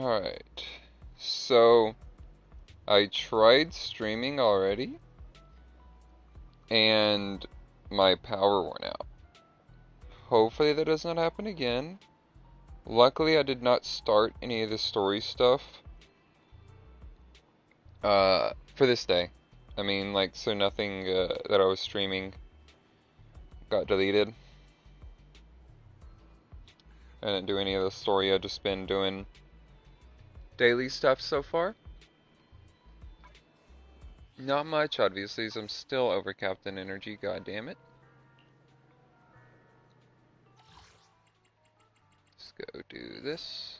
Alright. So, I tried streaming already, and my power went out. Hopefully that does not happen again. Luckily, I did not start any of the story stuff for this day. I mean, like, so nothing that I was streaming got deleted. I didn't do any of the story, I've just been doing daily stuff so far. Not much, obviously, as I'm still overcapped in energy, god damn it. Let's go do this.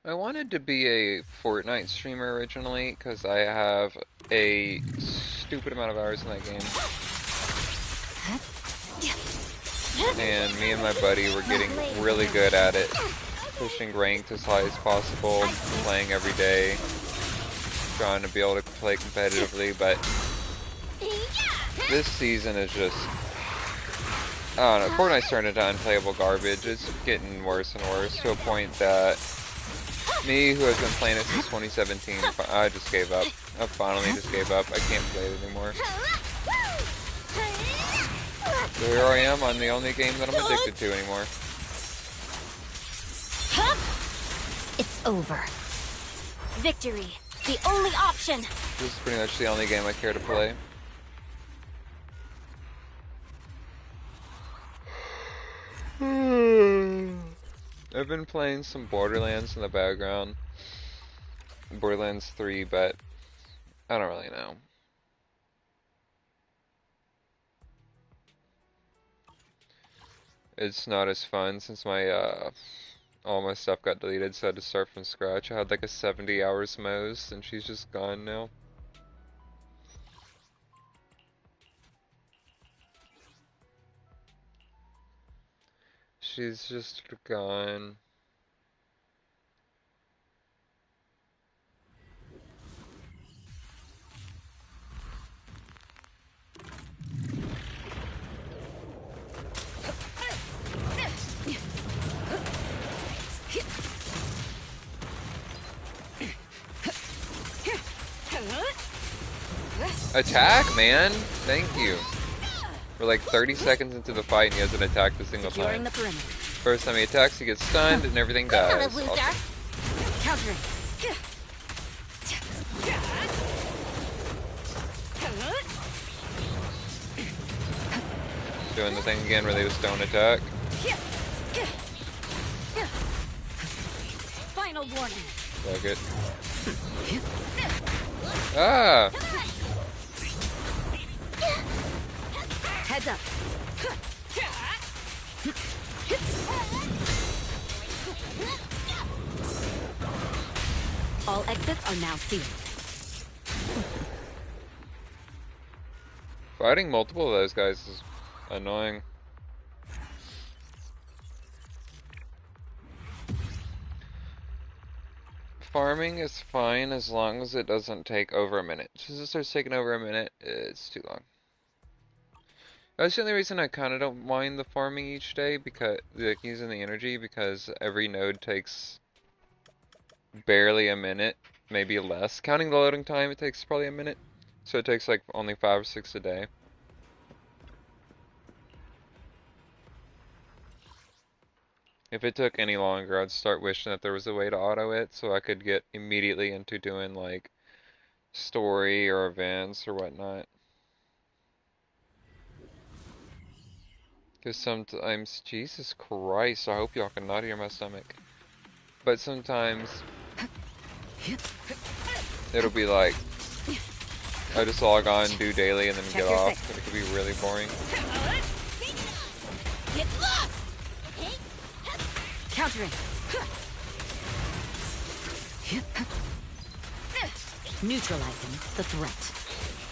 I wanted to be a Fortnite streamer originally, because I have a stupid amount of hours in that game. And me and my buddy were getting really good at it. Pushing ranked as high as possible, playing every day, trying to be able to play competitively, but this season is just, I don't know, Fortnite's turned into unplayable garbage. It's getting worse and worse to a point that me, who has been playing it since 2017, I just gave up. I finally just gave up. I can't play it anymore. So here I am on the only game that I'm addicted to anymore. It's over. Victory, the only option. This is pretty much the only game I care to play. I've been playing some Borderlands in the background. Borderlands 3, but I don't really know. It's not as fun since my all my stuff got deleted, so I had to start from scratch. I had like a 70 hours most, and she's just gone now. She's just gone. Attack, man! Thank you. We're like 30 seconds into the fight and he hasn't attacked a single time. First time he attacks, he gets stunned and everything dies. Awesome. Countering. Doing the thing again where they just don't attack. Final warning. Fuck it. Ah! Heads up. All exits are now sealed. Fighting multiple of those guys is annoying. Farming is fine as long as it doesn't take over a minute. As soon as it starts taking over a minute, it's too long. That's the only reason I kind of don't mind the farming each day, because like using the energy, because every node takes barely a minute, maybe less. Counting the loading time, it takes probably a minute. So it takes like only 5 or 6 a day. If it took any longer, I'd start wishing that there was a way to auto it so I could get immediately into doing like story or events or whatnot. Because sometimes, Jesus Christ, I hope y'all can not hear my stomach. But sometimes it'll be like, I just log on, do daily, and then get off, and it could be really boring. Get lost. Countering. Neutralizing the threat.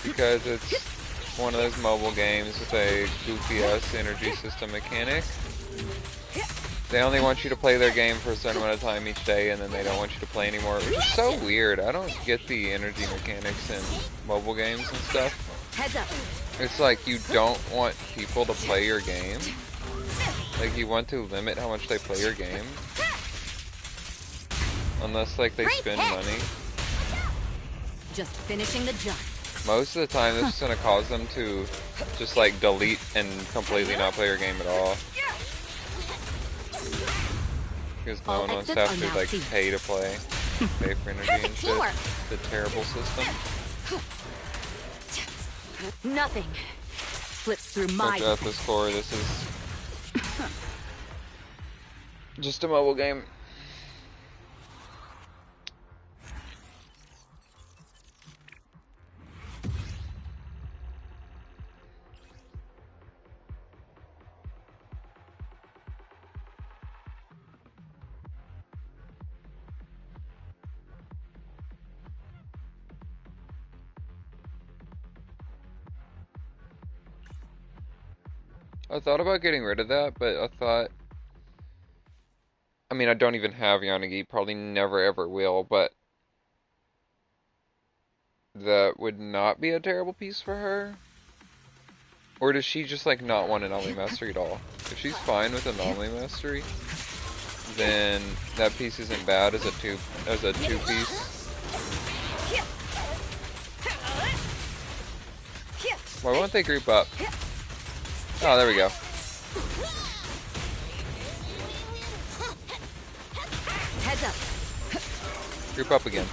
Because it's one of those mobile games with a goofy ass energy system mechanic. They only want you to play their game for a certain amount of time each day, and then they don't want you to play anymore, which is so weird. I don't get the energy mechanics in mobile games and stuff. Heads up. It's like you don't want people to play your game. Like you want to limit how much they play your game. Unless like they spend money. Just finishing the job. Most of the time this is gonna cause them to just like delete and completely not play your game at all. Because no one wants to have to like pay to play. Pay for energy and shit. It's a terrible system. Nothing slips through my But at this core, this is just a mobile game. I thought about getting rid of that, but I thought, I mean, I don't even have Yanagi, probably never ever will, but that would not be a terrible piece for her. Or does she just like not want an anomaly mastery at all? If she's fine with anomaly mastery, then that piece isn't bad as a two piece. Why won't they group up? Oh, there we go. Heads up. Group up again.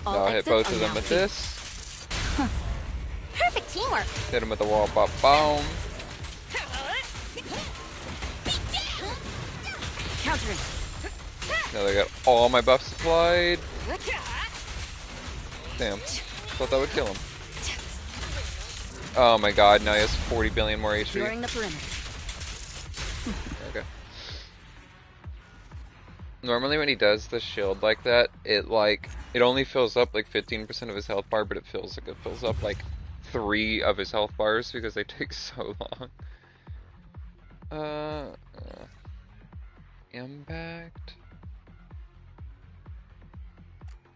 Now I'll hit both of them with this. Perfect teamwork. Hit him with the wall, bop, boom. Countering. Now they got all my buffs applied. Damn. Thought that would kill him. Oh my god, now he has 40 billion more HP. During the perimeter. Okay. Normally when he does the shield like that, it only fills up like 15% of his health bar, but it feels like it fills up like 3 of his health bars because they take so long. Impact.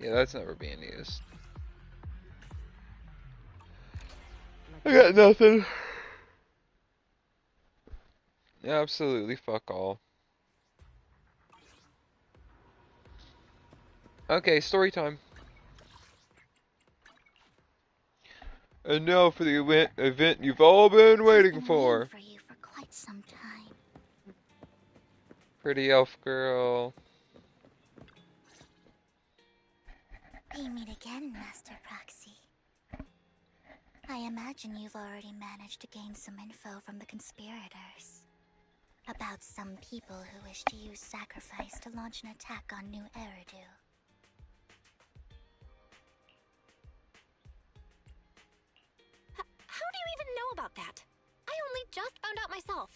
Yeah, that's never being used. I got nothing. Absolutely fuck all. Okay, story time. And now for the event you've all been waiting for. For you for quite some time. Pretty elf girl. We meet again, Master Proxy. I imagine you've already managed to gain some info from the conspirators. About some people who wish to use sacrifice to launch an attack on New Eridu. How do you even know about that? I only just found out myself.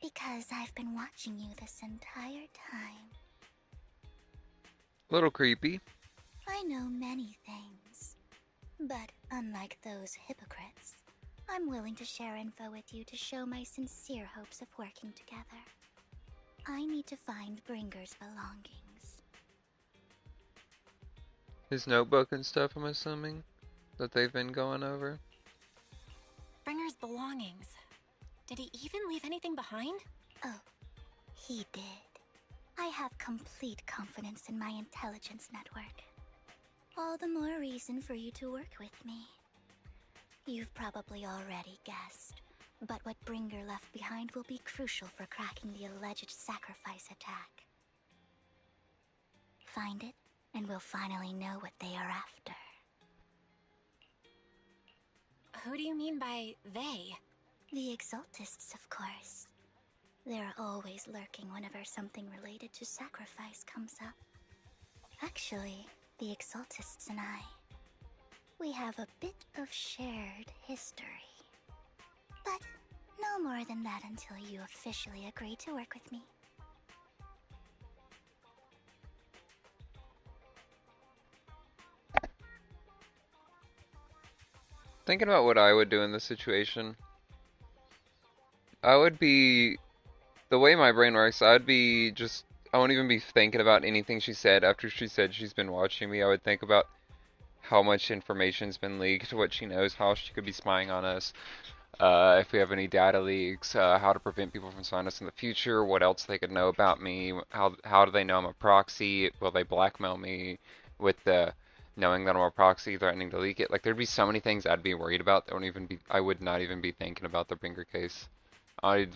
Because I've been watching you this entire time. Little creepy. I know many things. But unlike those hypocrites, I'm willing to share info with you to show my sincere hopes of working together. I need to find Bringer's belongings. His notebook and stuff, I'm assuming, that they've been going over. Bringer's belongings. Did he even leave anything behind? Oh, he did. I have complete confidence in my intelligence network. All the more reason for you to work with me. You've probably already guessed, but what Bringer left behind will be crucial for cracking the alleged sacrifice attack. Find it, and we'll finally know what they are after. Who do you mean by they? The Exaltists, of course. They're always lurking whenever something related to sacrifice comes up. Actually, the Exaltists and I, we have a bit of shared history. But no more than that until you officially agree to work with me. Thinking about what I would do in this situation, I would be The way my brain works, I won't even be thinking about anything she said after she said she's been watching me. I would think about how much information's been leaked, what she knows, how she could be spying on us, if we have any data leaks, how to prevent people from spying on us in the future, what else they could know about me, how do they know I'm a proxy, will they blackmail me with the knowing that I'm a proxy, threatening to leak it. Like there'd be so many things I'd be worried about that I would not even be thinking about the Bringer case. I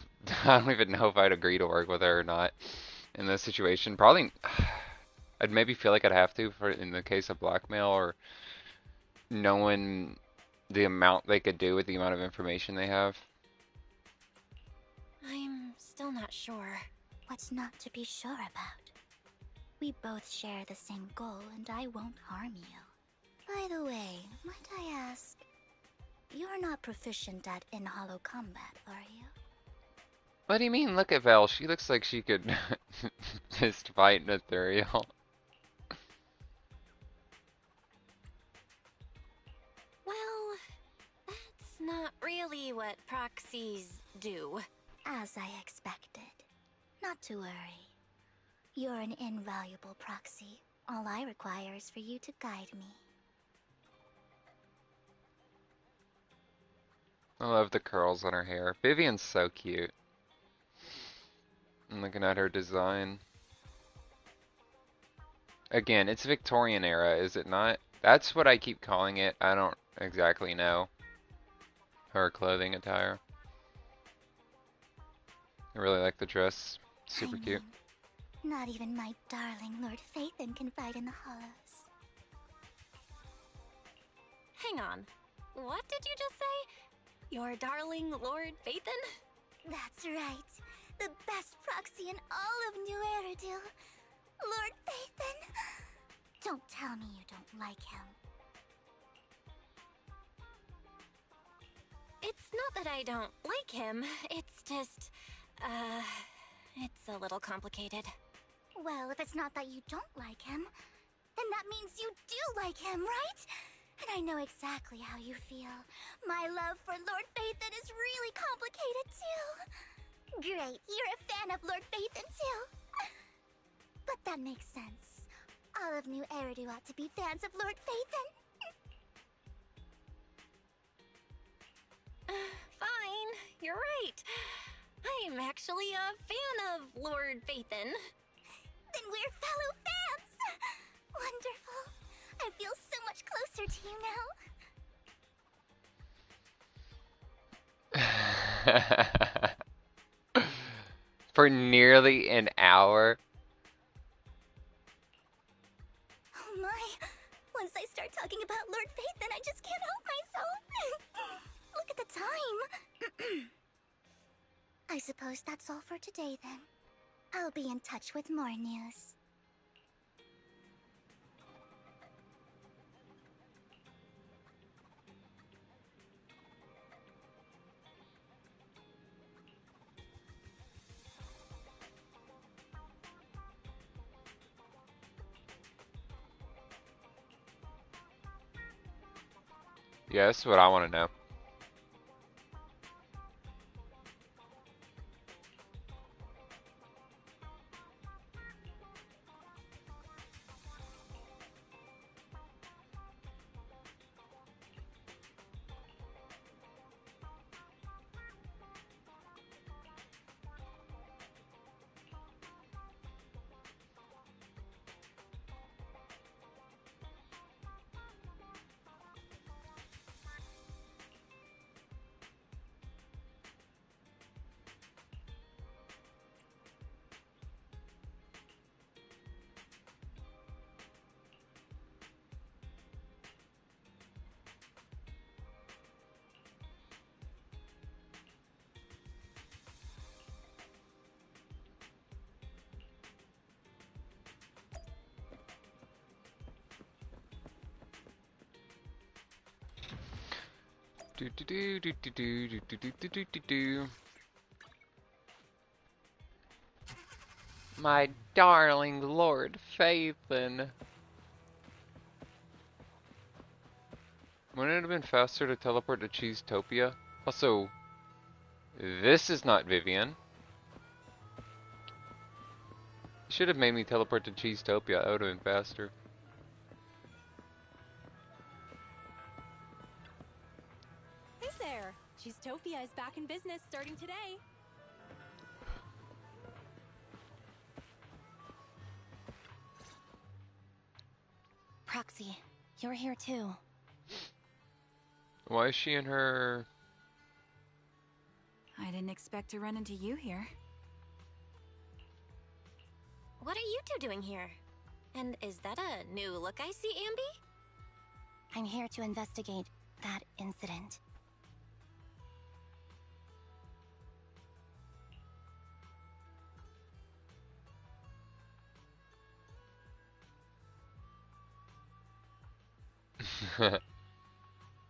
I don't even know if I'd agree to work with her or not in this situation. Probably, I'd maybe feel like I'd have to for in the case of blackmail or knowing the amount they could do with the amount of information they have. I'm still not sure. What's not to be sure about? We both share the same goal, and I won't harm you. By the way, might I ask, you're not proficient at in-hollow combat, are you? What do you mean? Look at Val. She looks like she could just fight an ethereal. Well, that's not really what proxies do. As I expected. Not to worry. You're an invaluable proxy. All I require is for you to guide me. I love the curls on her hair. Vivian's so cute. I'm looking at her design. Again, it's Victorian era, is it not? That's what I keep calling it. I don't exactly know. Her clothing attire. I really like the dress. Super cute. Not even my darling Lord Phaethon can fight in the hollows. Hang on. What did you just say? Your darling Lord Phaethon? That's right. The best proxy in all of New Eridil. Lord Phaethon. Don't tell me you don't like him. It's not that I don't like him. It's just, it's a little complicated. Well, if it's not that you don't like him, then that means you do like him, right? And I know exactly how you feel. My love for Lord Phaethon is really complicated too. Great, you're a fan of Lord Phaethon too. But that makes sense. All of New Eridu ought to be fans of Lord Phaethon. Fine, you're right. I'm actually a fan of Lord Phaethon. Then we're fellow fans! Wonderful. I feel so much closer to you now. For nearly an hour. Oh my. Once I start talking about Lord Phaethon, I just can't help myself. Look at the time. I suppose that's all for today then. I'll be in touch with more news. Yeah, that's what I want to know. Do do do do do do do do do do do do. My darling Lord Phaethon. Wouldn't it have been faster to teleport to Cheesetopia? Also, this is not Vivian. Should have made me teleport to Cheesetopia. That would have been faster. Hey there! Cheesetopia is back in business starting today. Proxy, you're here too. Why is she in her... I didn't expect to run into you here. What are you two doing here? And is that a new look I see, Ambi? I'm here to investigate that incident.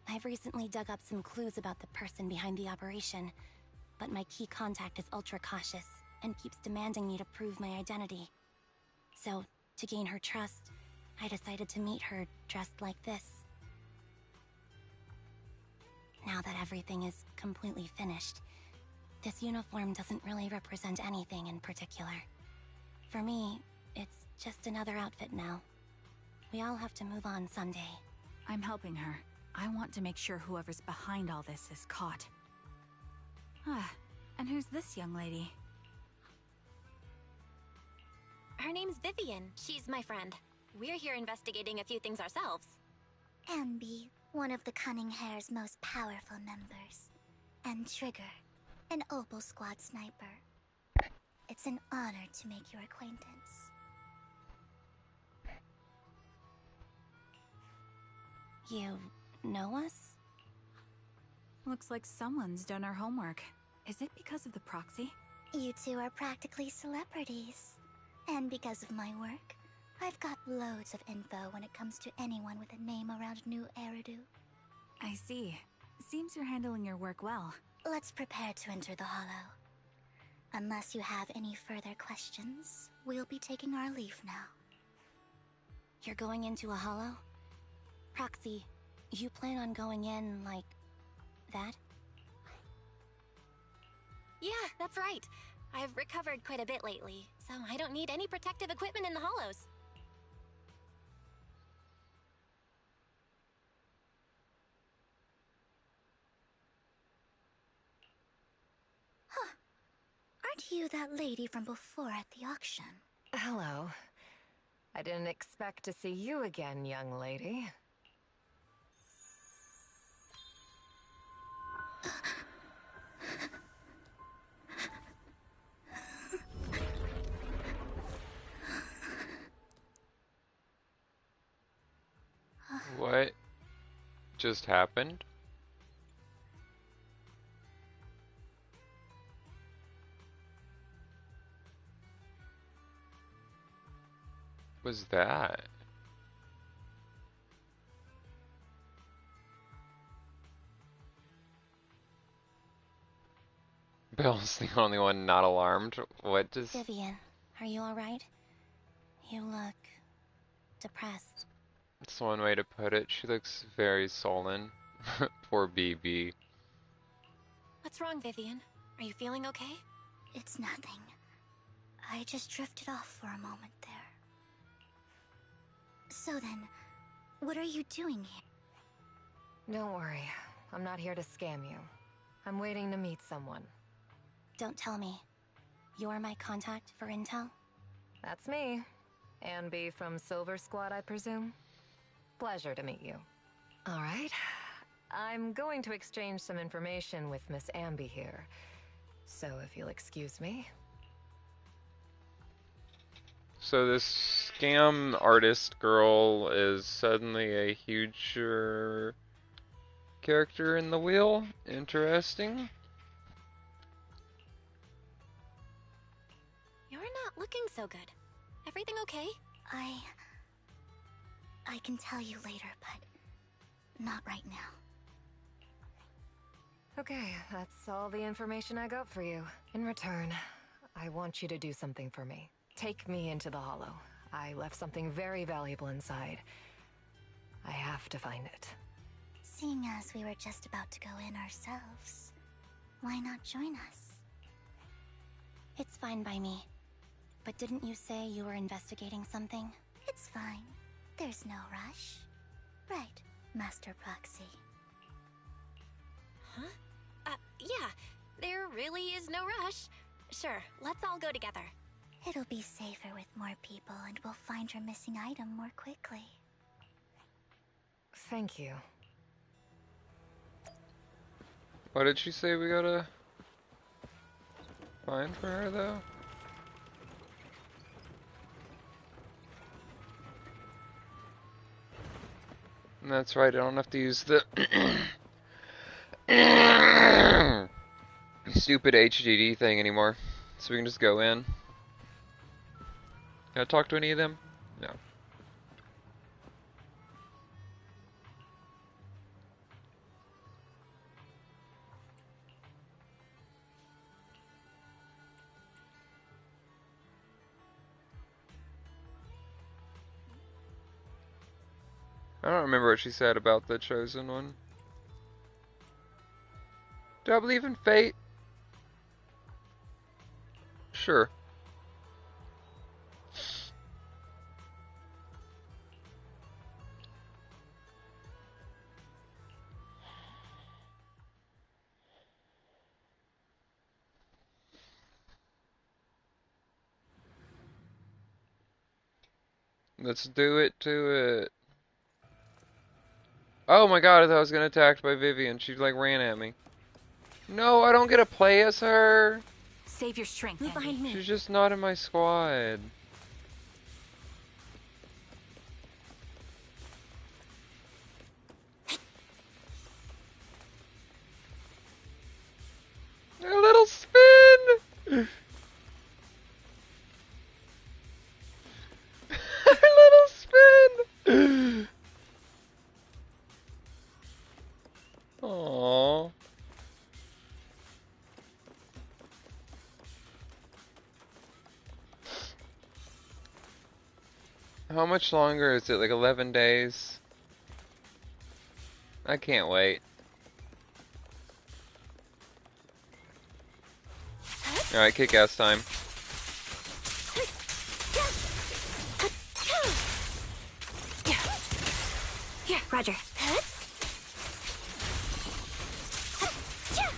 I've recently dug up some clues about the person behind the operation, but my key contact is ultra cautious and keeps demanding me to prove my identity. So, to gain her trust, I decided to meet her dressed like this. Now that everything is completely finished, this uniform doesn't really represent anything in particular. For me, it's just another outfit now. We all have to move on someday. I'm helping her. I want to make sure whoever's behind all this is caught. Ah, and who's this young lady? Her name's Vivian. She's my friend. We're here investigating a few things ourselves. Ambi, one of the Cunning Hair's most powerful members. And Trigger, an Opal Squad sniper. It's an honor to make your acquaintance. You know us? Looks like someone's done our homework. Is it because of the proxy? You two are practically celebrities. And because of my work, I've got loads of info when it comes to anyone with a name around New Eridu. I see. Seems you're handling your work well. Let's prepare to enter the Hollow. Unless you have any further questions, we'll be taking our leave now. You're going into a hollow? Proxy, you plan on going in like that? Yeah, that's right. I've recovered quite a bit lately, so I don't need any protective equipment in the hollows. Aren't you that lady from before at the auction? Hello. I didn't expect to see you again, young lady. What just happened? Was that? Bill's the only one not alarmed. What does... Vivian, are you alright? You look depressed. That's one way to put it. She looks very sullen. Poor BB. What's wrong, Vivian? Are you feeling okay? It's nothing. I just drifted off for a moment there. So then, what are you doing here? Don't worry. I'm not here to scam you. I'm waiting to meet someone. Don't tell me. You're my contact for intel? That's me. Ambi from Silver Squad, I presume? Pleasure to meet you. All right. I'm going to exchange some information with Miss Ambi here. So if you'll excuse me. So this scam artist girl is suddenly a huge character in the wheel? Interesting. You're not looking so good. Everything okay? I can tell you later, but not right now. Okay, that's all the information I got for you. In return, I want you to do something for me. Take me into the Hollow. I left something very valuable inside. I have to find it. Seeing as we were just about to go in ourselves, why not join us? It's fine by me. But didn't you say you were investigating something? It's fine. There's no rush. Right, Master Proxy. Huh? Yeah. There really is no rush. Sure, let's all go together. It'll be safer with more people, and we'll find her missing item more quickly. Thank you. What did she say we gotta find for her, though? And that's right, I don't have to use the stupid HDD thing anymore. So we can just go in. Can I talk to any of them? No. I don't remember what she said about the chosen one. Do I believe in fate? Sure. Let's do it to it. Oh my god, I thought I was getting attacked by Vivian. She like ran at me. No, I don't get to play as her. Save your strength, Move Andy. behind me. She's just not in my squad. A little spin! A little spin! Aww. How much longer is it? Like 11 days? I can't wait. Alright, kick-ass time. Here, Roger.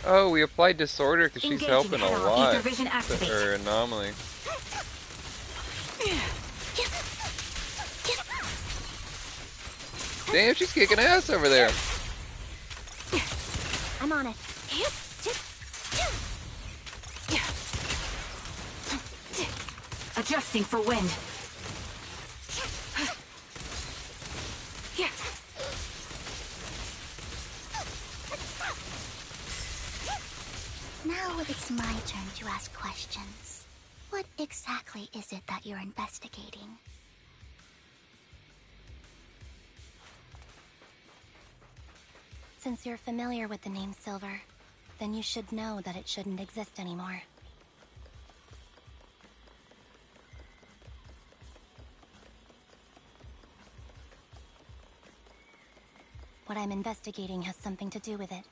Oh, we applied disorder because she's Engaging helping a head-on. lot. Ether vision activate. Or anomaly. Damn, she's kicking ass over there. I'm on it. Adjusting for wind. Now it's my turn to ask questions. What exactly is it that you're investigating? Since you're familiar with the name Silver, then you should know that it shouldn't exist anymore. What I'm investigating has something to do with it.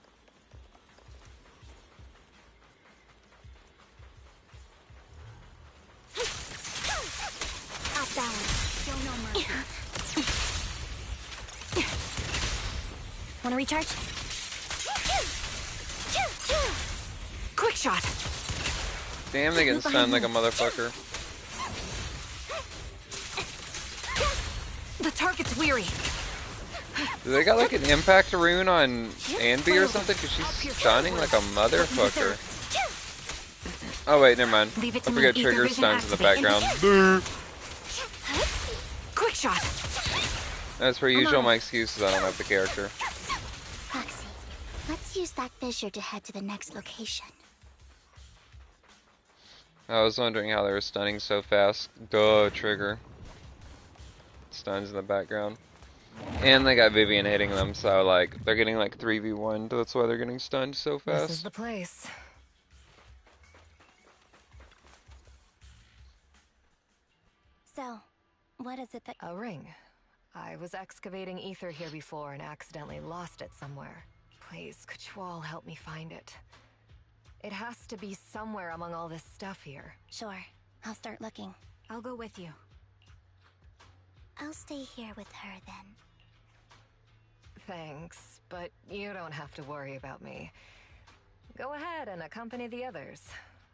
Off balance. Show no mercy. Wanna recharge? Quick shot. Damn, they get stunned like a motherfucker. The target's weary. Do they got like an impact rune on Anby or something? Because she's stunning like a motherfucker. Oh wait, never mind. Leave I it to me. forget Ether trigger vision stuns in the activate. background. Quick shot. As per usual, my excuse is I don't have the character. Proxy, let's use that fissure to head to the next location. I was wondering how they were stunning so fast. Duh, trigger. Stuns in the background. And they got Vivian hitting them, so like they're getting like 3v1. That's why they're getting stunned so fast. This is the place. So, what is it that... A ring. I was excavating ether here before and accidentally lost it somewhere. Please, could you all help me find it? It has to be somewhere among all this stuff here. Sure. I'll start looking. I'll go with you. I'll stay here with her then. Thanks, but you don't have to worry about me. Go ahead and accompany the others.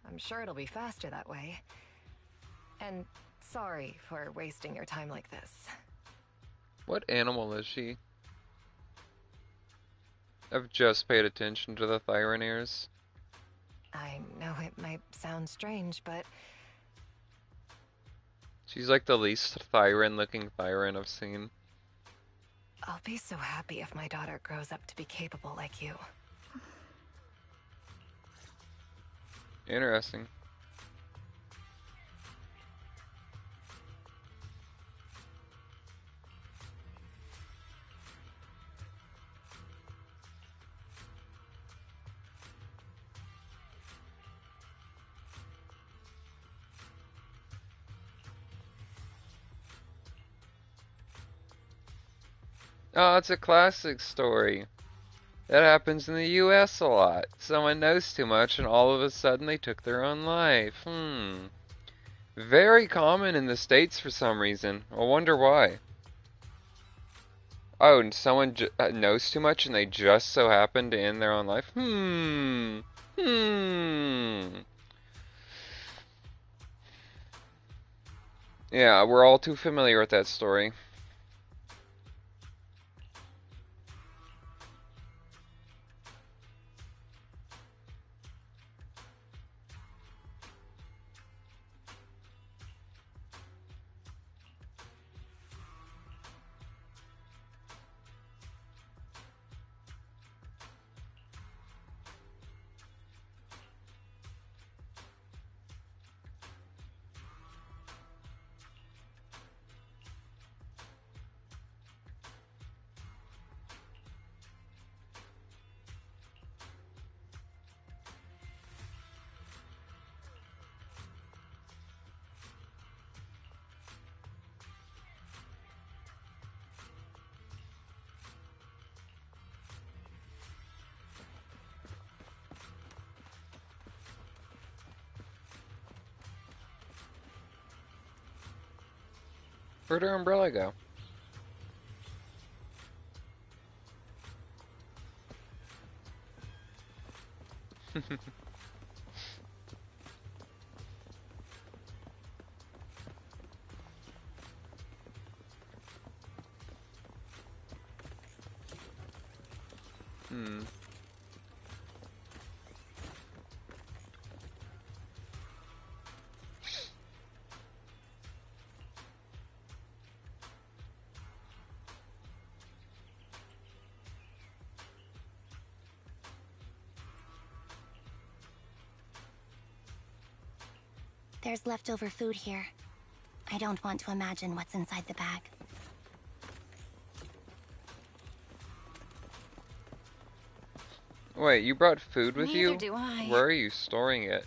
I'm sure it'll be faster that way. And sorry for wasting your time like this. What animal is she? I've just paid attention to the Thyraneers. I know it might sound strange, but She's like the least Thyran-looking Thyran I've seen. I'll be so happy if my daughter grows up to be capable like you. Interesting. Oh, it's a classic story. That happens in the US a lot. Someone knows too much and all of a sudden they took their own life. Very common in the States for some reason. I wonder why. Oh, and someone knows too much and they just so happen to end their own life? Yeah, we're all too familiar with that story. Where'd her umbrella go? There's leftover food here. I don't want to imagine what's inside the bag. Wait, you brought food with Neither you? do I. Where are you storing it?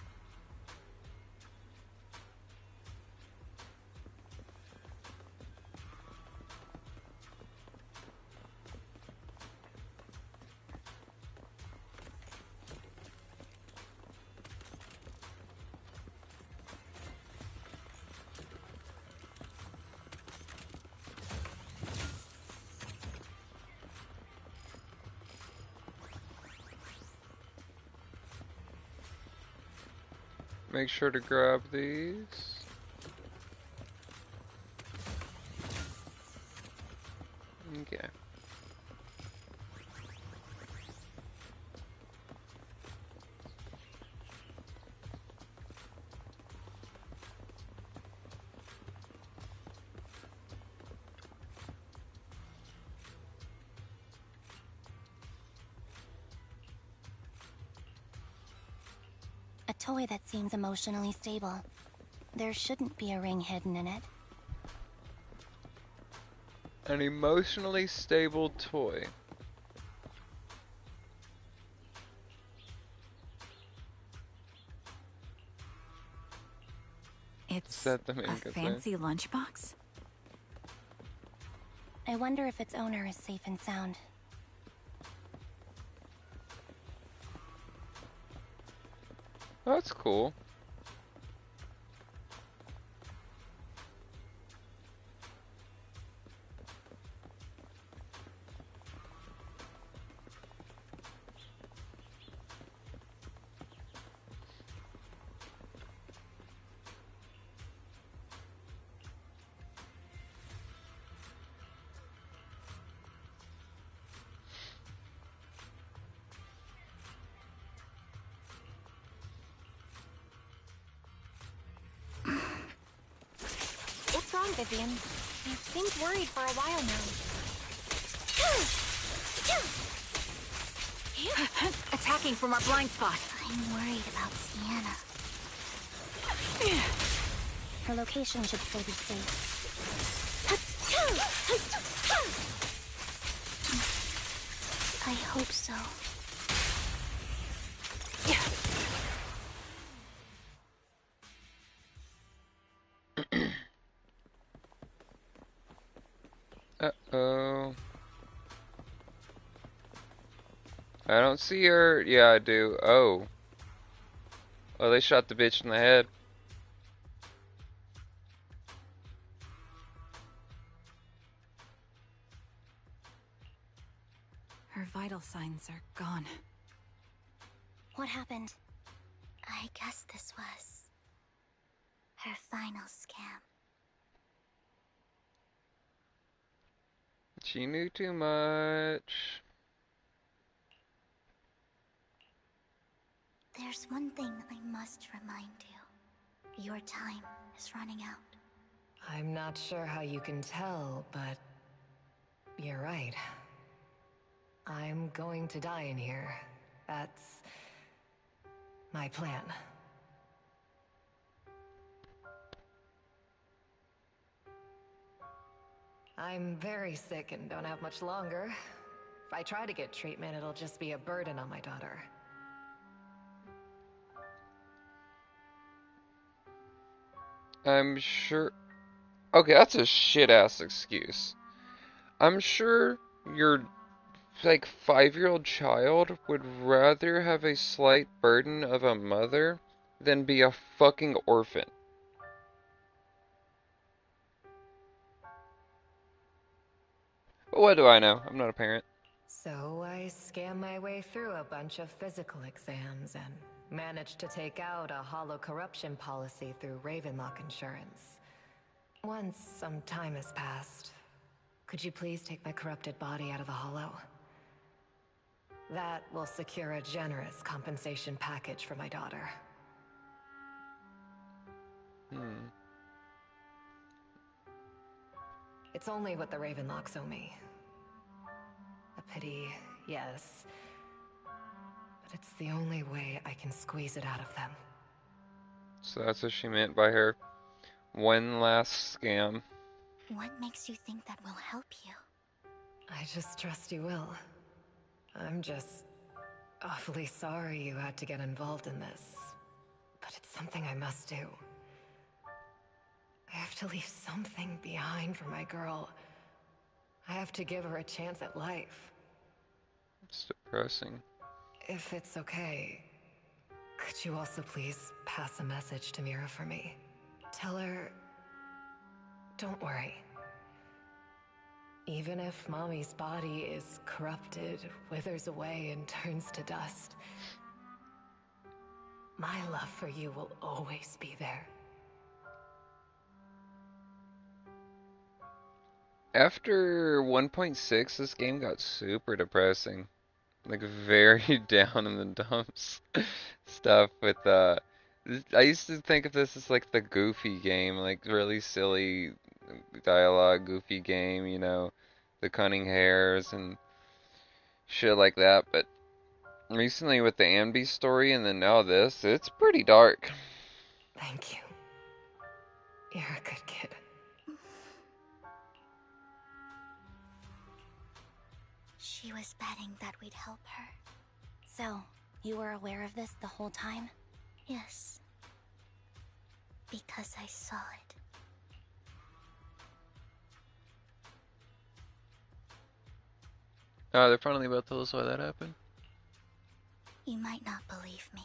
Make sure to grab these. Okay. A toy that seems emotionally stable. There shouldn't be a ring hidden in it. An emotionally stable toy. It's Set them in, a good fancy lunchbox? I wonder if its owner is safe and sound. Oh, that's cool. wrong, Vivian? You've seemed worried for a while now. Attacking from our blind spot. I'm worried about Sienna. Her location should still be safe. I hope so. Uh-oh. I don't see her. Yeah, I do. Oh. Oh, they shot the bitch in the head. Her vital signs are gone. What happened? I guess this was her final scam. She knew too much. There's one thing I must remind you. Your time is running out. I'm not sure how you can tell, but you're right. I'm going to die in here. That's my plan. I'm very sick and don't have much longer. If I try to get treatment, it'll just be a burden on my daughter. I'm sure. Okay, that's a shit-ass excuse. I'm sure your, like, 5-year-old child would rather have a slight burden of a mother than be a fucking orphan. But what do I know? I'm not a parent. So I scam my way through a bunch of physical exams and managed to take out a hollow corruption policy through Ravenlock Insurance. Once some time has passed, could you please take my corrupted body out of the hollow? That will secure a generous compensation package for my daughter. It's only what the Ravenlocks owe me. A pity, yes. But it's the only way I can squeeze it out of them. So that's what she meant by her one last scam. What makes you think that will help you? I just trust you will. I'm just awfully sorry you had to get involved in this. But it's something I must do. I have to leave something behind for my girl. I have to give her a chance at life. It's depressing. If it's okay, could you also please pass a message to Mira for me? Tell her, don't worry. Even if Mommy's body is corrupted, withers away, and turns to dust, my love for you will always be there. After 1.6, this game got super depressing. Like, very down in the dumps stuff with, I used to think of this as like the goofy game, like really silly dialogue, goofy game, you know, the cunning hares and shit like that, but recently with the Ambi story and then now this, it's pretty dark. Thank you. You're a good kid. She was betting that we'd help her. So, you were aware of this the whole time? Yes. Because I saw it. They're finally about to tell us why that happened. You might not believe me,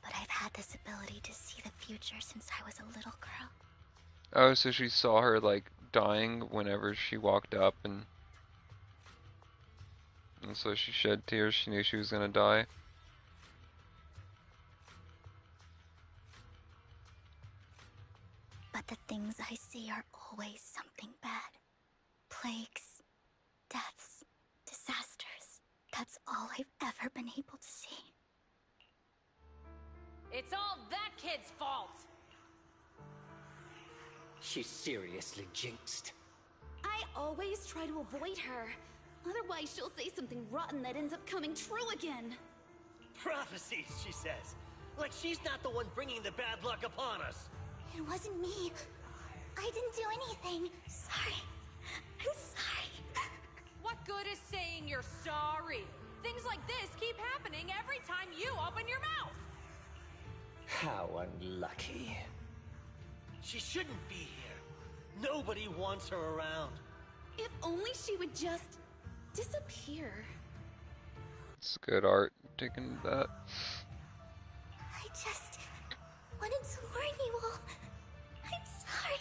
but I've had this ability to see the future since I was a little girl. Oh, so she saw her, like, dying whenever she walked up and so she shed tears, she knew she was gonna die. But the things I see are always something bad. Plagues, deaths, disasters. That's all I've ever been able to see. It's all that kid's fault! She's seriously jinxed. I always try to avoid her. Otherwise, she'll say something rotten that ends up coming true again. Prophecies, she says. Like she's not the one bringing the bad luck upon us. It wasn't me. I didn't do anything. Sorry. I'm sorry. What good is saying you're sorry? Things like this keep happening every time you open your mouth. How unlucky. She shouldn't be here. Nobody wants her around. If only she would just disappear. It's good art, taking that. I just wanted to warn you all. I'm sorry.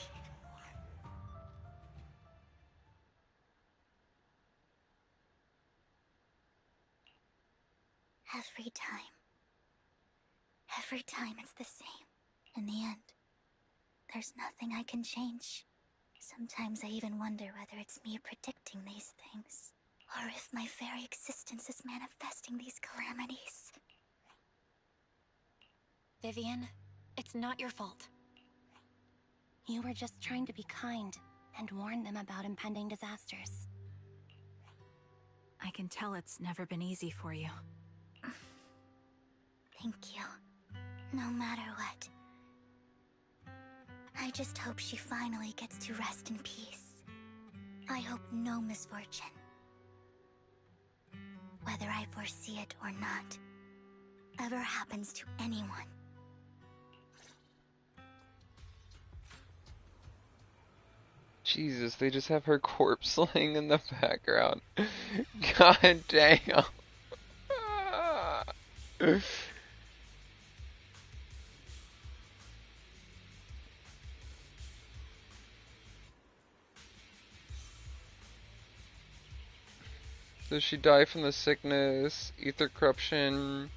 Every time it's the same. In the end, there's nothing I can change. Sometimes I even wonder whether it's me predicting these things, or if my very existence is manifesting these calamities. Vivian, it's not your fault. You were just trying to be kind and warn them about impending disasters. I can tell it's never been easy for you. Thank you. No matter what. I just hope she finally gets to rest in peace. I hope no misfortune, whether I foresee it or not, ever happens to anyone. Jesus, they just have her corpse laying in the background. God damn. Does she die from the sickness, ether corruption?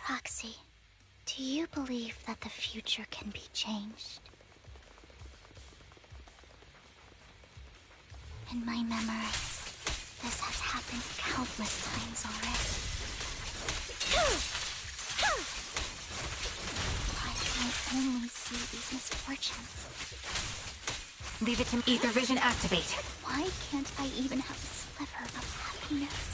Proxy, do you believe that the future can be changed? In my memories, this has happened countless times already. Why do I only see these misfortunes? Leave it to me. Ether vision activate. Why can't I even have a sliver of happiness?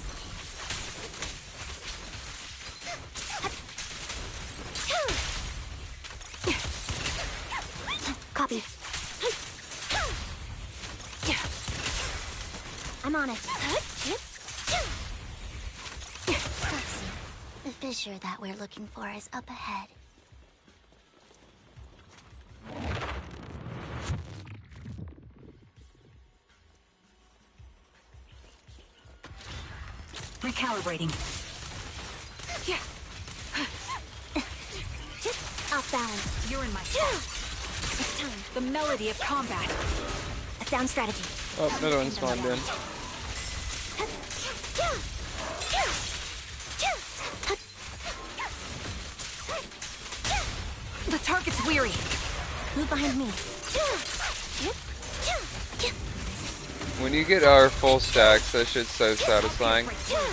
Copy. I'm on it. Proxy, the fissure that we're looking for is up ahead. Recalibrating. Off balance. You're in my sight. It's time. The melody of combat. A sound strategy. Oh, another one spawned in. The target's weary. Move behind me. When you get our full stacks, that shit's so satisfying.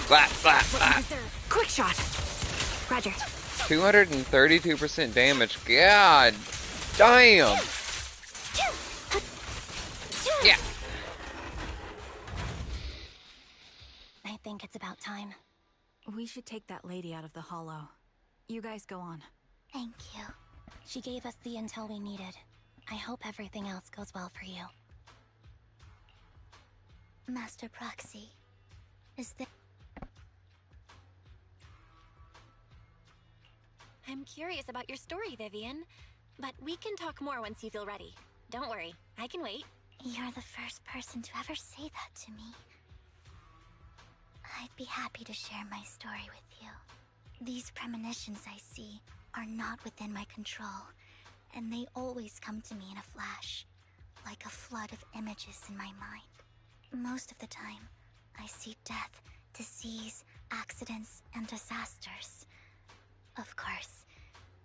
Blah, blah, blah. Quick shot. Roger. 232% damage. God damn. Yeah. I think it's about time. We should take that lady out of the hollow. You guys go on. Thank you. She gave us the intel we needed. I hope everything else goes well for you. Master Proxy, is there... I'm curious about your story, Vivian. But we can talk more once you feel ready. Don't worry, I can wait. You're the first person to ever say that to me. I'd be happy to share my story with you. These premonitions I see are not within my control, and they always come to me in a flash, like a flood of images in my mind. Most of the time, I see death, disease, accidents, and disasters. Of course,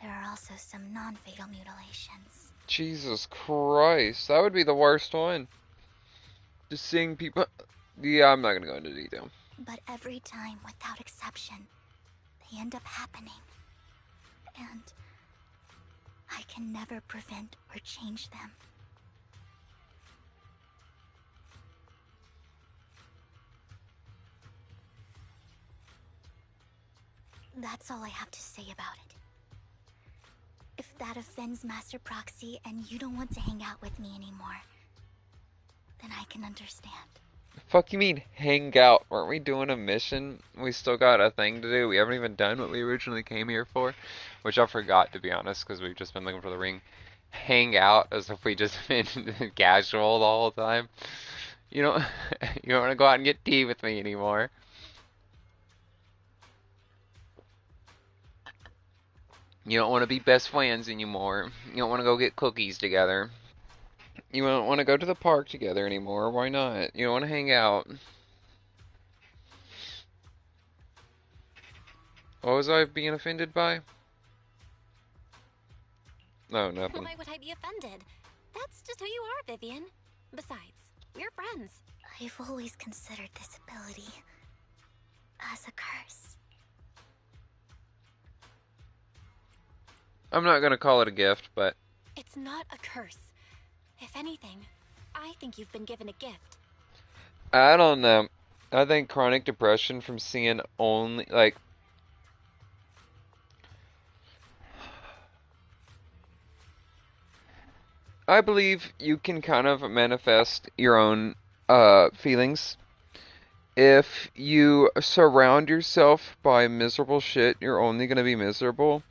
there are also some non-fatal mutilations. Jesus Christ, that would be the worst one. Just seeing people... Yeah, I'm not gonna go into detail. But every time, without exception, they end up happening. And I can never prevent or change them. That's all I have to say about it. If that offends Master Proxy and you don't want to hang out with me anymore, then I can understand. Fuck you mean hang out? Weren't we doing a mission? We still got a thing to do. We haven't even done what we originally came here for, which I forgot, to be honest, because we've just been looking for the ring. Hang out as if we just been casual the whole time. You don't want to go out and get tea with me anymore. You don't want to be best friends anymore. You don't want to go get cookies together. You don't want to go to the park together anymore. Why not? You don't want to hang out. What was I being offended by? No, nothing. Why would I be offended? That's just who you are, Vivian. Besides, we're friends. I've always considered this ability as a curse. I'm not gonna call it a gift, but... It's not a curse. If anything, I think you've been given a gift. I don't know. I think chronic depression from seeing only, like... I believe you can kind of manifest your own feelings. If you surround yourself by miserable shit, you're only gonna be miserable.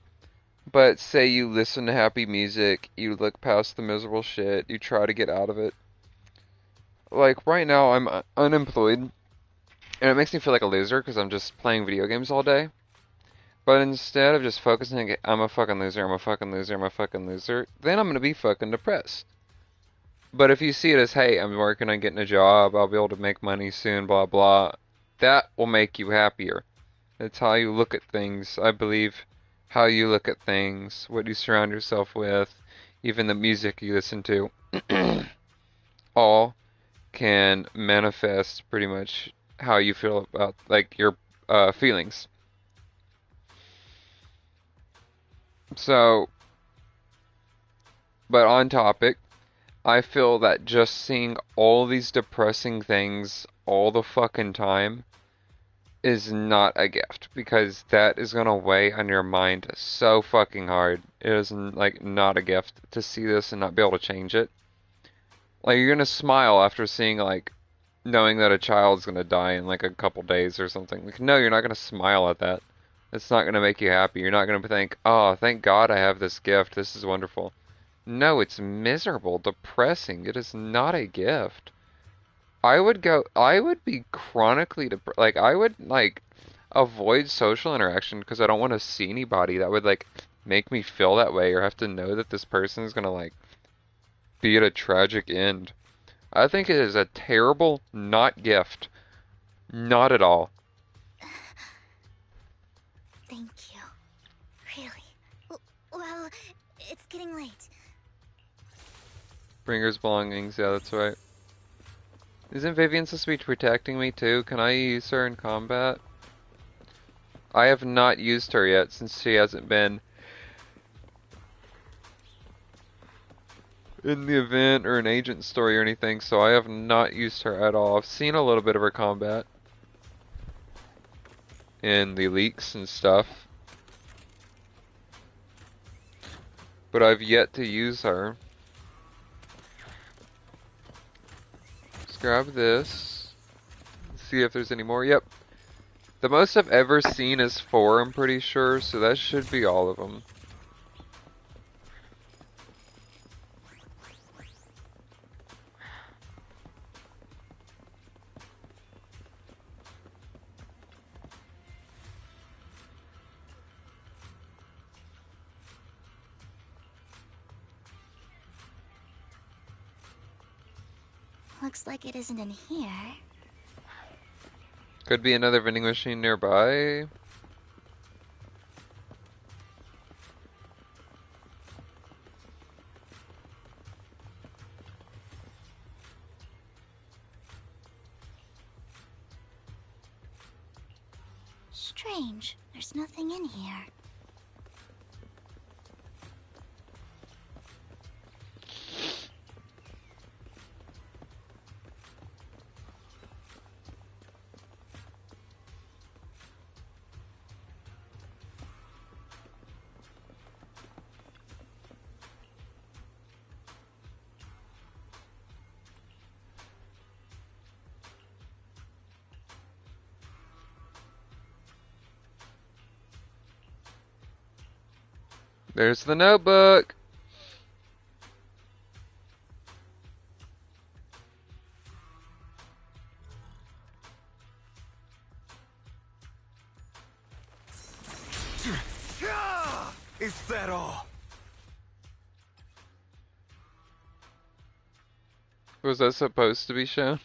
But say you listen to happy music, you look past the miserable shit, you try to get out of it. Like, right now I'm unemployed, and it makes me feel like a loser because I'm just playing video games all day. But instead of just focusing, I'm a fucking loser, I'm a fucking loser, I'm a fucking loser, then I'm gonna be fucking depressed. But if you see it as, hey, I'm working on getting a job, I'll be able to make money soon, blah blah, that will make you happier. That's how you look at things, I believe. How you look at things, what you surround yourself with, even the music you listen to, all can manifest pretty much how you feel about, like, your feelings. So, but on topic, I feel that just seeing all these depressing things all the fucking time is not a gift, because that is gonna weigh on your mind so fucking hard. It is like not a gift to see this and not be able to change it. Like, you're gonna smile after seeing, like, knowing that a child's gonna die in like a couple days or something. Like, no, you're not gonna smile at that. It's not gonna make you happy. You're not gonna think, oh, thank God I have this gift, this is wonderful. No, it's miserable, depressing. It is not a gift. I would be chronically like, I would, like, avoid social interaction because I don't want to see anybody that would, like, make me feel that way or have to know that this person is gonna, like, be at a tragic end. I think it is a terrible not gift. Not at all. Thank you. Really. Well, it's getting late. Bringer's belongings, yeah, that's right. Isn't Vivian supposed to be protecting me too? Can I use her in combat? I have not used her yet since she hasn't been in the event or an agent story or anything, so I have not used her at all. I've seen a little bit of her combat in the leaks and stuff, but I've yet to use her. Let's grab this. See if there's any more. Yep. The most I've ever seen is 4, I'm pretty sure, so that should be all of them. Looks like it isn't in here. Could be another vending machine nearby. Strange. There's nothing in here. There's the notebook! Is that all? Was that supposed to be shown?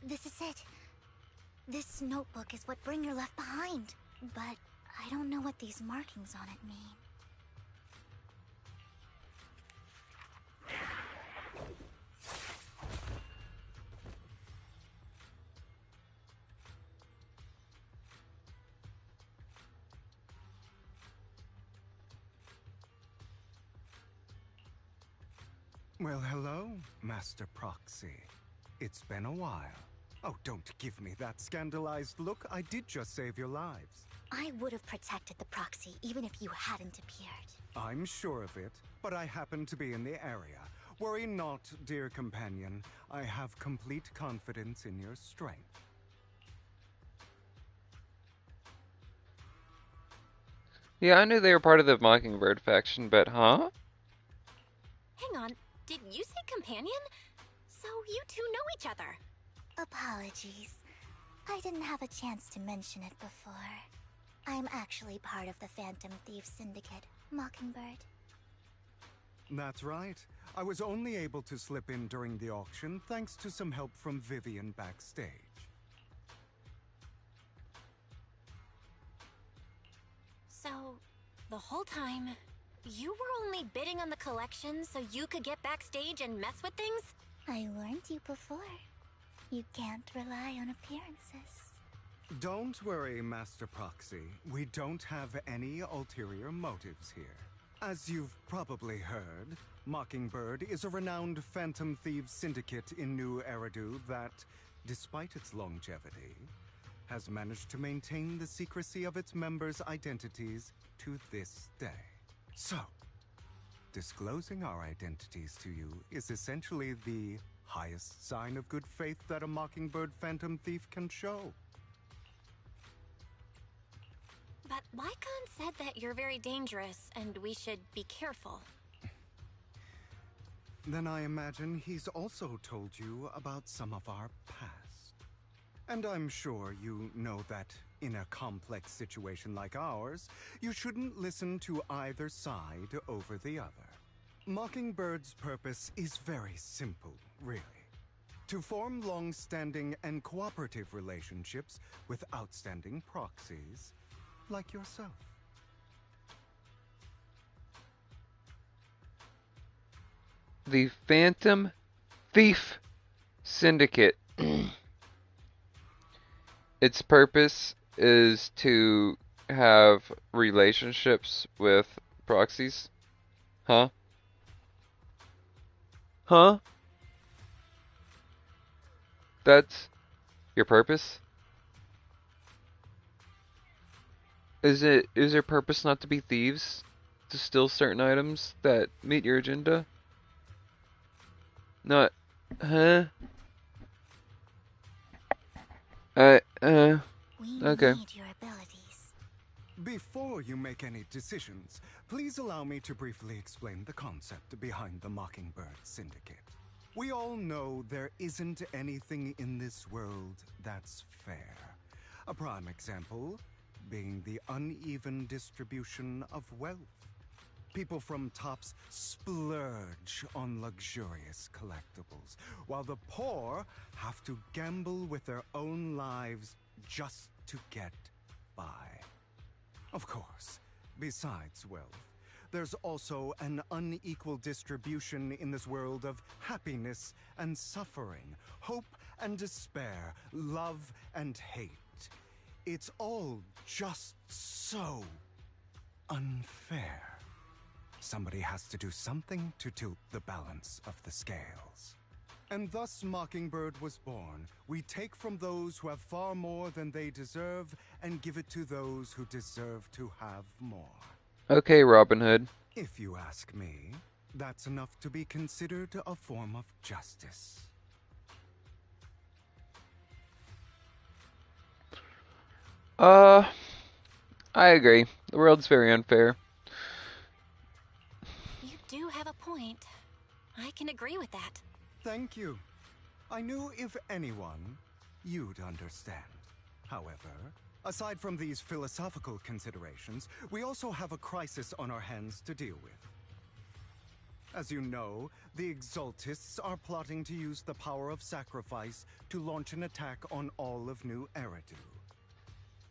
This is it. This notebook is what Bringer left behind. But I don't know what these markings on it mean. Well, hello, Master Proxy. It's been a while. Oh, don't give me that scandalized look. I did just save your lives. I would have protected the proxy even if you hadn't appeared. I'm sure of it, but I happen to be in the area. Worry not, dear companion. I have complete confidence in your strength. Yeah, I knew they were part of the Mockingbird faction, but huh? Hang on, did you say companion? So you two know each other. Apologies. I didn't have a chance to mention it before. I'm actually part of the Phantom Thief Syndicate, Mockingbird. That's right. I was only able to slip in during the auction thanks to some help from Vivian backstage. So, the whole time, you were only bidding on the collection so you could get backstage and mess with things? I warned you before. You can't rely on appearances. Don't worry, Master Proxy. We don't have any ulterior motives here. As you've probably heard, Mockingbird is a renowned Phantom Thieves syndicate in New Eridu that, despite its longevity, has managed to maintain the secrecy of its members' identities to this day. So, disclosing our identities to you is essentially the highest sign of good faith that a Mockingbird Phantom Thief can show. But Lycon said that you're very dangerous and we should be careful. Then I imagine he's also told you about some of our past. And I'm sure you know that in a complex situation like ours, you shouldn't listen to either side over the other. Mockingbird's purpose is very simple, really. To form long-standing and cooperative relationships with outstanding proxies like yourself. The Phantom Thief Syndicate. Its purpose is to have relationships with proxies. Huh? Huh? That's your purpose? Is their purpose not to be thieves? To steal certain items that meet your agenda? Not, huh? Uh, uh, We okay. need your abilities. Before you make any decisions, please allow me to briefly explain the concept behind the Mockingbird Syndicate. We all know there isn't anything in this world that's fair. A prime example being the uneven distribution of wealth. People from tops splurge on luxurious collectibles, while the poor have to gamble with their own lives just to get by. Of course, besides wealth, there's also an unequal distribution in this world of happiness and suffering, hope and despair, love and hate. It's all just so unfair. Somebody has to do something to tilt the balance of the scales. And thus Mockingbird was born. We take from those who have far more than they deserve and give it to those who deserve to have more. Okay, Robin Hood. If you ask me, that's enough to be considered a form of justice. I agree. The world's very unfair. You do have a point. I can agree with that. Thank you. I knew if anyone, you'd understand. However, aside from these philosophical considerations, we also have a crisis on our hands to deal with. As you know, the Exaltists are plotting to use the power of sacrifice to launch an attack on all of New Eridu.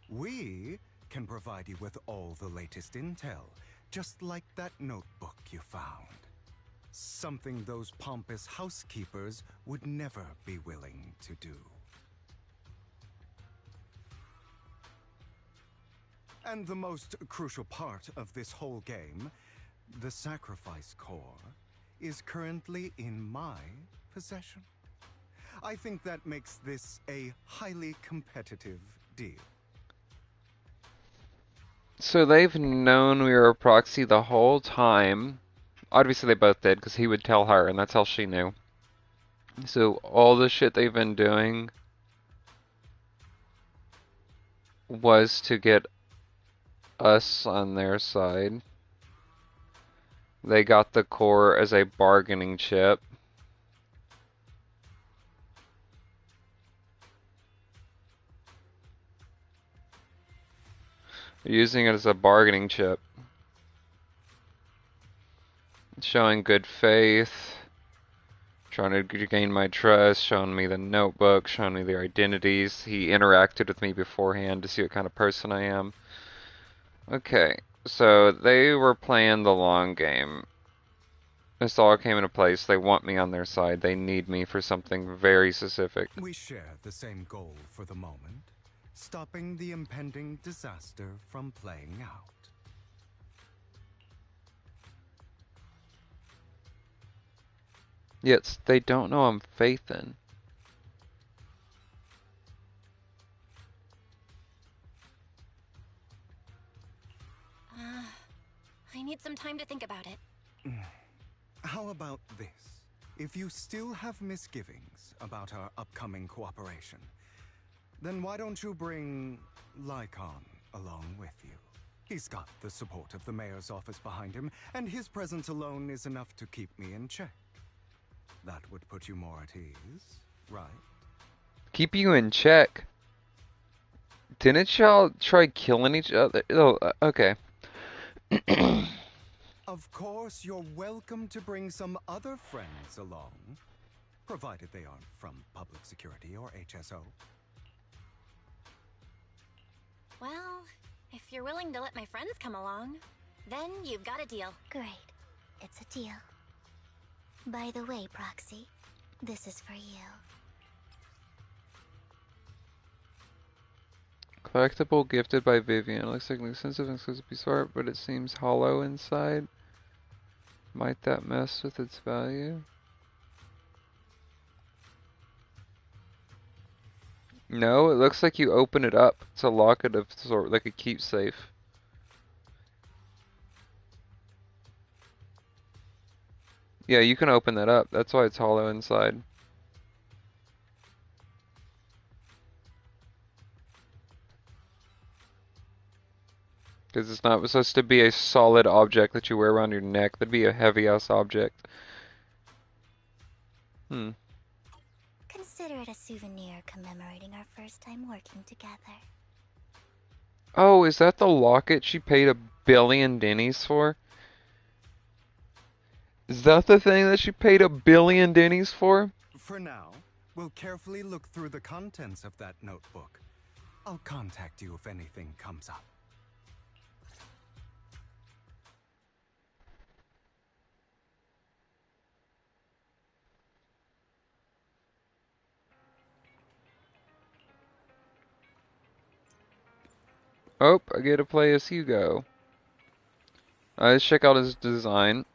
We can provide you with all the latest intel, just like that notebook you found. Something those pompous housekeepers would never be willing to do. And the most crucial part of this whole game, the sacrifice core, is currently in my possession. I think that makes this a highly competitive deal. So they've known we were a proxy the whole time. Obviously they both did, because he would tell her, and that's how she knew. So all the shit they've been doing was to get us on their side. They got the core as a bargaining chip. They're using it as a bargaining chip. Showing good faith. Trying to gain my trust, showing me the notebook, showing me their identities. He interacted with me beforehand to see what kind of person I am. Okay, so they were playing the long game. This all came into place. They want me on their side. They need me for something very specific. We share the same goal for the moment, stopping the impending disaster from playing out. Yet they don't know I'm faithin'. I need some time to think about it. How about this? If you still have misgivings about our upcoming cooperation, then why don't you bring Lycon along with you? He's got the support of the mayor's office behind him, and his presence alone is enough to keep me in check. That would put you more at ease, right? Keep you in check. Didn't y'all try killing each other? Oh, okay. Of course, you're welcome to bring some other friends along, provided they aren't from public security or HSO. Well, if you're willing to let my friends come along, then you've got a deal. Great. It's a deal. By the way, Proxy, this is for you. Collectible gifted by Vivian. It looks like an expensive and exclusive piece of art, but it seems hollow inside. Might that mess with its value? No, it looks like you open it up to lock it of sort, like a keepsafe. Yeah, you can open that up. That's why it's hollow inside. Because it's not supposed to be a solid object that you wear around your neck. That'd be a heavy-ass object. Hmm. Consider it a souvenir commemorating our first time working together. Oh, is that the locket she paid $1 billion for? Is that the thing that she paid $1 billion for? For now, we'll carefully look through the contents of that notebook. I'll contact you if anything comes up. Oh, I get to play as Hugo. Let's check out his design.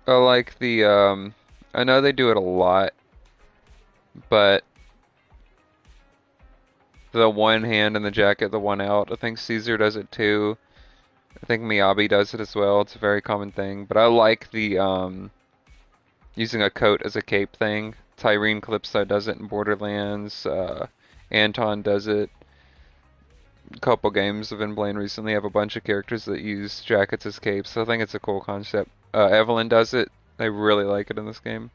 I like the, I know they do it a lot, but the one hand in the jacket, the one out. I think Caesar does it too. I think Miyabi does it as well. It's a very common thing. But I like the, using a coat as a cape thing. Tyrene Calypso does it in Borderlands. Anton does it. A couple games I've been playing recently have a bunch of characters that use jackets as capes. So I think it's a cool concept. Evelyn does it. I really like it in this game.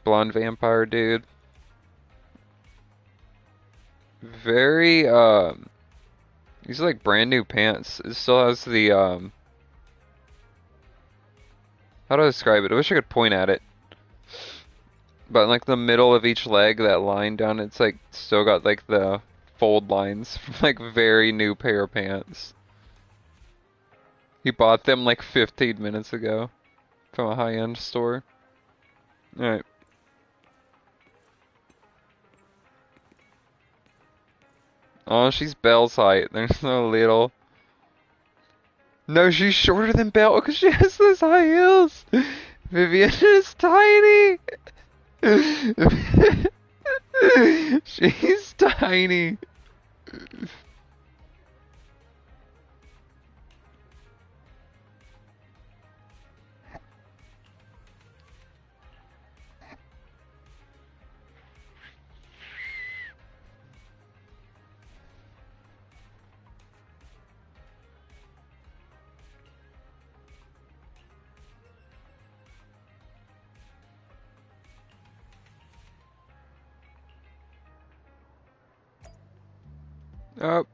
Blonde vampire dude. Very, these are like brand new pants. It still has the, how do I describe it? I wish I could point at it. But in like the middle of each leg, that line down, it's like still got like the fold lines from like very new pair of pants. He bought them like 15 minutes ago from a high-end store. Alright. Oh, she's Belle's height. There's no little. No, she's shorter than Belle because she has those high heels. Vivian is tiny. She's tiny. Oh.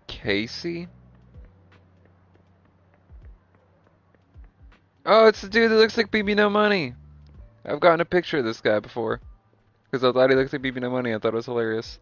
Casey? Oh, it's the dude that looks like BB No Money. I've gotten a picture of this guy before. Because I thought he looked like BB No Money. I thought it was hilarious.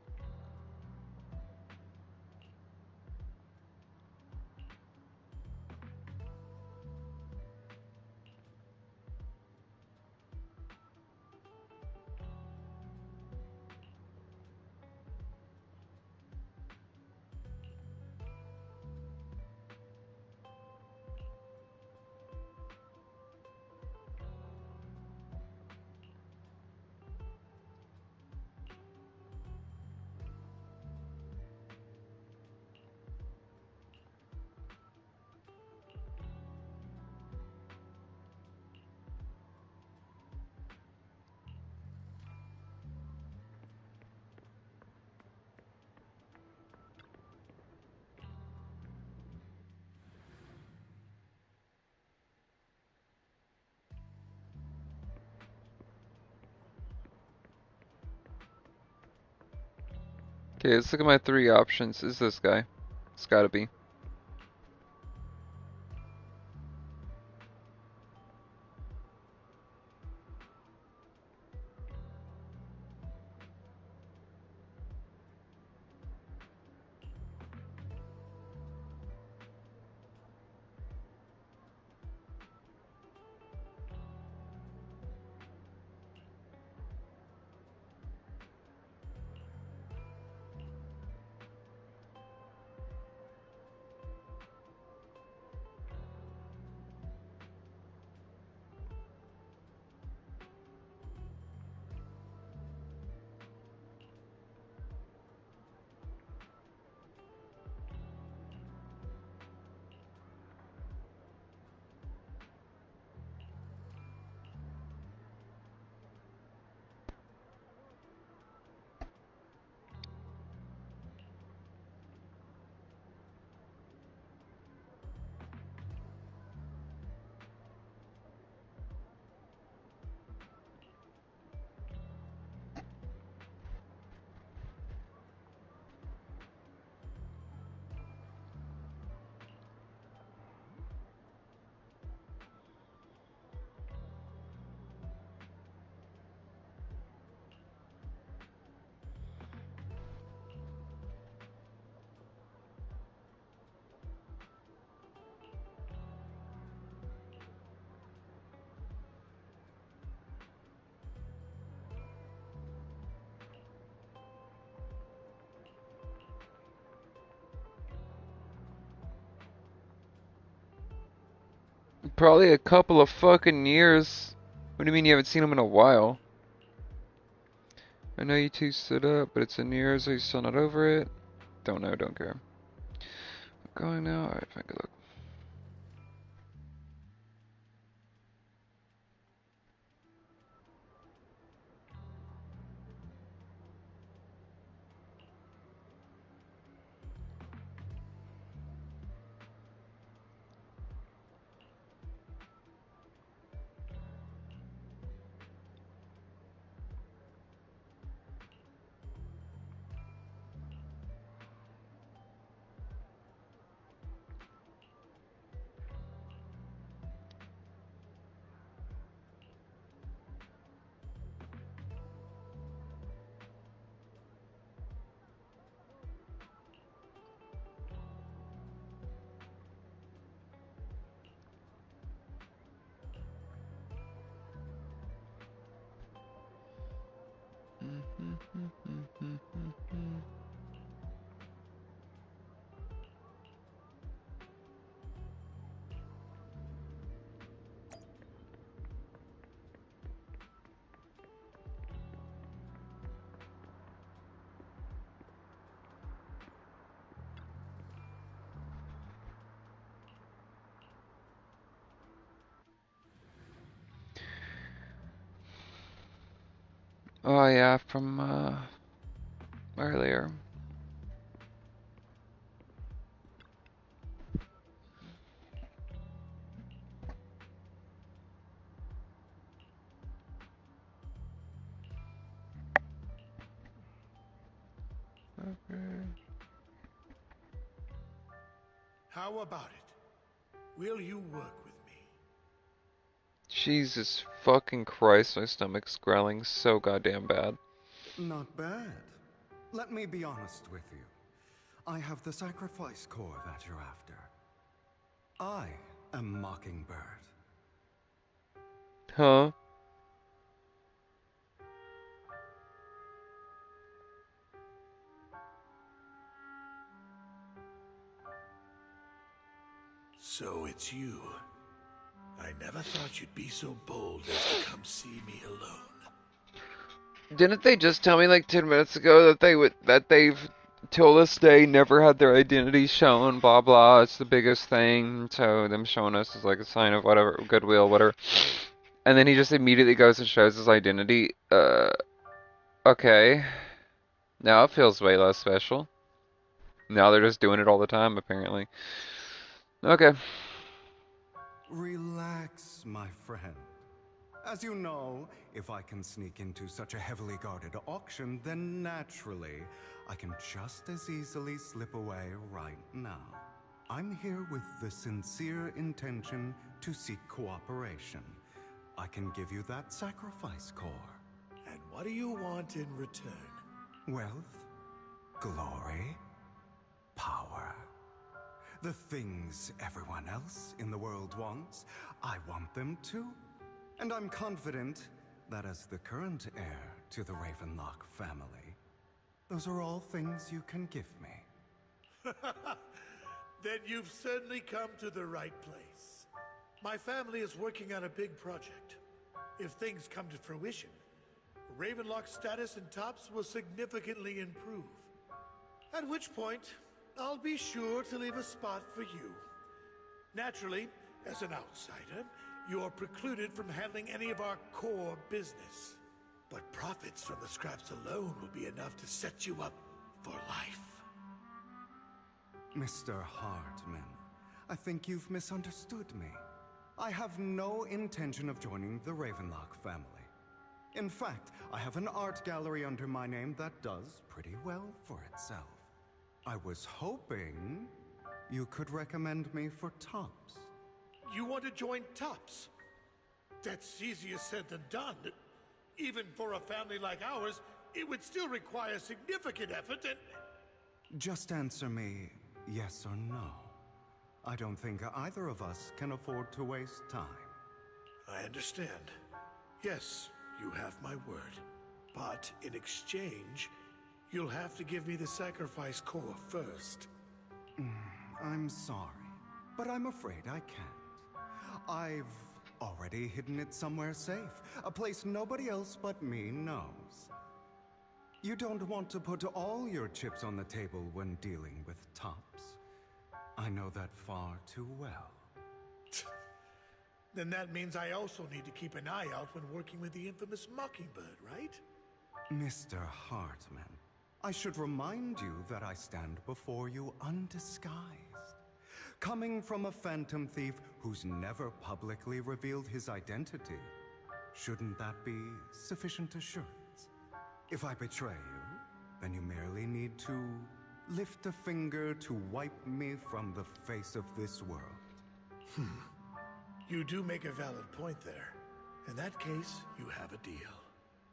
Okay, let's look at my 3 options. Is this guy? It's gotta be. Probably a couple of fucking years. What do you mean you haven't seen him in a while? I know you two stood up, but it's in years, are you still not over it? Don't know, don't care. I'm going now? Alright, fine, good luck. Oh yeah, from earlier. Okay. How about it? Will you work with me? Jesus fucking Christ, my stomach's growling so goddamn bad. Not bad. Let me be honest with you. I have the sacrifice core that you're after. I am Mockingbird. Huh? So it's you. I never thought you'd be so bold as to come see me alone. Didn't they just tell me like 10 minutes ago that they've till this day never had their identity shown, blah blah, it's the biggest thing, so them showing us is like a sign of whatever, goodwill, whatever. And then he just immediately goes and shows his identity. Okay. Now it feels way less special. Now they're just doing it all the time, apparently. Okay. Relax, my friend. As you know, if I can sneak into such a heavily guarded auction, then naturally, I can just as easily slip away right now. I'm here with the sincere intention to seek cooperation. I can give you that sacrifice core. And what do you want in return? Wealth, glory, power. The things everyone else in the world wants, I want them too. And I'm confident that as the current heir to the Ravenlock family, those are all things you can give me. Then you've certainly come to the right place. My family is working on a big project. If things come to fruition, Ravenlock's status in Tops will significantly improve. At which point, I'll be sure to leave a spot for you. Naturally, as an outsider, you're precluded from handling any of our core business. But profits from the scraps alone will be enough to set you up for life. Mr. Hartman, I think you've misunderstood me. I have no intention of joining the Ravenlock family. In fact, I have an art gallery under my name that does pretty well for itself. I was hoping you could recommend me for Tops. You want to join Tops? That's easier said than done. Even for a family like ours, it would still require significant effort and... Just answer me yes or no. I don't think either of us can afford to waste time. I understand. Yes, you have my word. But in exchange, you'll have to give me the sacrifice core first. I'm sorry, but I'm afraid I can't. I've already hidden it somewhere safe, a place nobody else but me knows. You don't want to put all your chips on the table when dealing with Tops. I know that far too well. Then that means I also need to keep an eye out when working with the infamous Mockingbird, right? Mr. Hartman, I should remind you that I stand before you undisguised. Coming from a phantom thief who's never publicly revealed his identity, shouldn't that be sufficient assurance? If I betray you, then you merely need to lift a finger to wipe me from the face of this world. You do make a valid point there. In that case, you have a deal.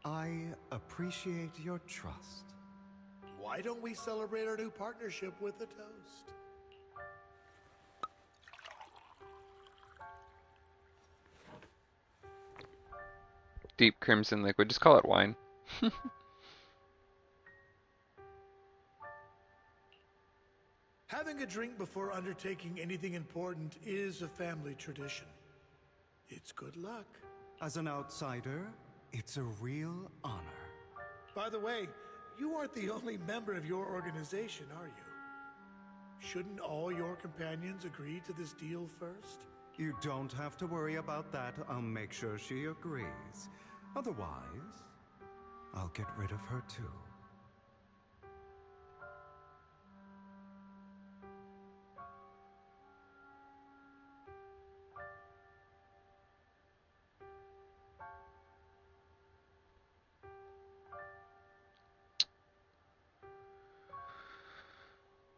I appreciate your trust. Why don't we celebrate our new partnership with a toast? Deep crimson liquid. Just call it wine. Having a drink before undertaking anything important is a family tradition. It's good luck. As an outsider, it's a real honor. By the way, you aren't the only member of your organization, are you? Shouldn't all your companions agree to this deal first? You don't have to worry about that. I'll make sure she agrees. Otherwise, I'll get rid of her too.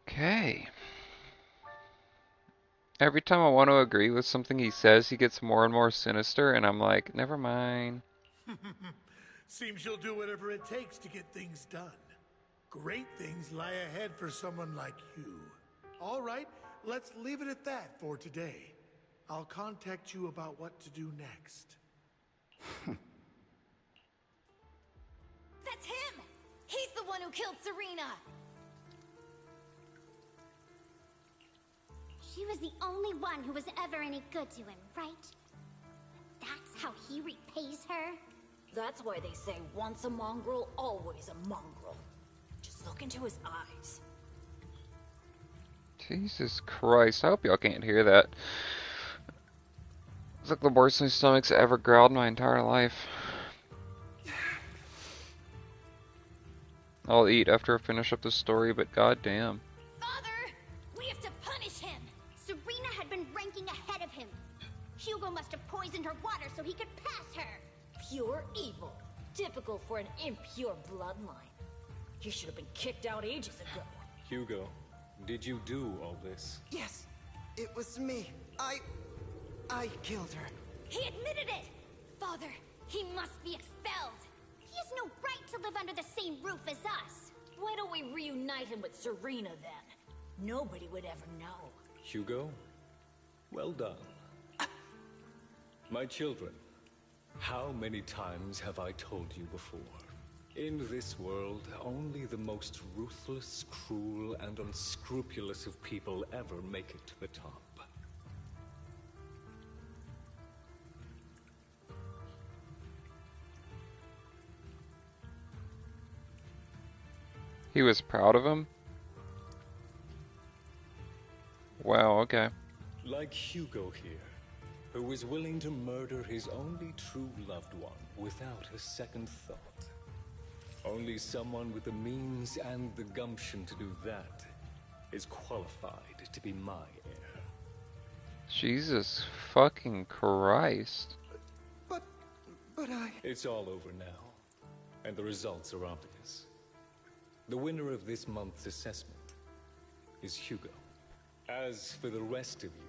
Okay. Every time I want to agree with something he says, he gets more and more sinister, and I'm like, never mind. Seems you'll do whatever it takes to get things done. Great things lie ahead for someone like you. All right, let's leave it at that for today. I'll contact you about what to do next. That's him! He's the one who killed Serena! She was the only one who was ever any good to him, right? That's how he repays her? That's why they say once a mongrel, always a mongrel. Just look into his eyes. Jesus Christ, I hope y'all can't hear that. It's like the worst my stomach's ever growled in my entire life. I'll eat after I finish up the story, but goddamn. Father! We have to punish him! Serena had been ranking ahead of him. Hugo must have poisoned her water so he could pass her. Pure evil. Typical for an impure bloodline. He should have been kicked out ages ago. Hugo, did you do all this? Yes, it was me. I killed her. He admitted it! Father, he must be expelled! He has no right to live under the same roof as us. Why don't we reunite him with Serena then? Nobody would ever know. Hugo, well done. My children, how many times have I told you before? In this world, only the most ruthless, cruel, and unscrupulous of people ever make it to the top. He was proud of him? Wow, okay. Like Hugo here, who was willing to murder his only true loved one without a second thought. Only someone with the means and the gumption to do that is qualified to be my heir. Jesus fucking Christ. But I... It's all over now, and the results are obvious. The winner of this month's assessment is Hugo. As for the rest of you,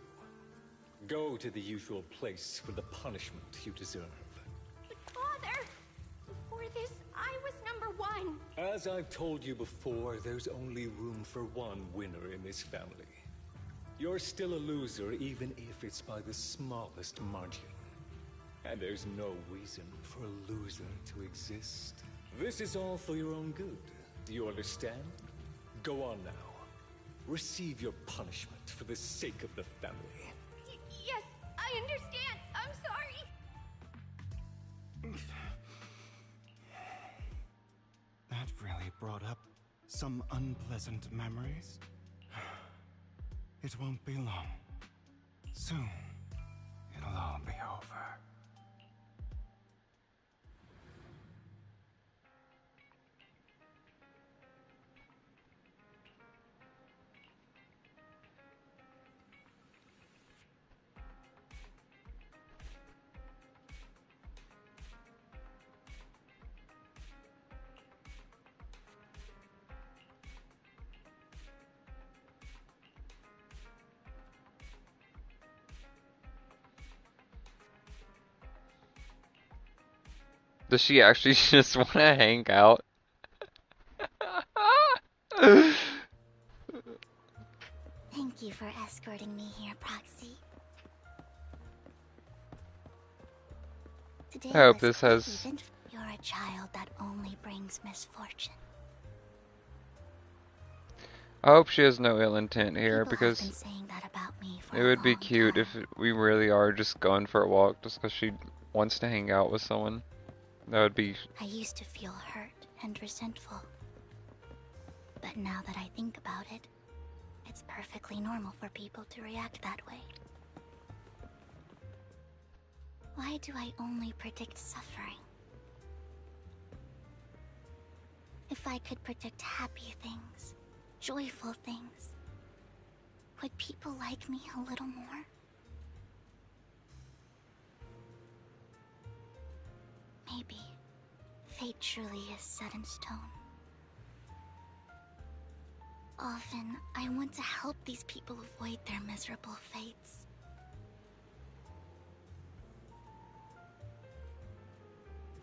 go to the usual place for the punishment you deserve. But Father, before this, I was number one. As I've told you before, there's only room for one winner in this family. You're still a loser, even if it's by the smallest margin. And there's no reason for a loser to exist. This is all for your own good. Do you understand? Go on now. Receive your punishment for the sake of the family. Yes, I understand! some unpleasant memories? It won't be long. Soon, it'll all be over. Does she actually just want to hang out? Thank you for escorting me here, Proxy. Today I hope was this quite has... eventful. You're a child that only brings misfortune. I hope she has no ill intent here, People have because been saying that about me for it a would be long cute if we really are just going for a walk just because she wants to hang out with someone. That would be... I used to feel hurt and resentful. But now that I think about it, it's perfectly normal for people to react that way. Why do I only predict suffering? If I could predict happy things, joyful things, would people like me a little more? Maybe fate truly is set in stone. Often, I want to help these people avoid their miserable fates.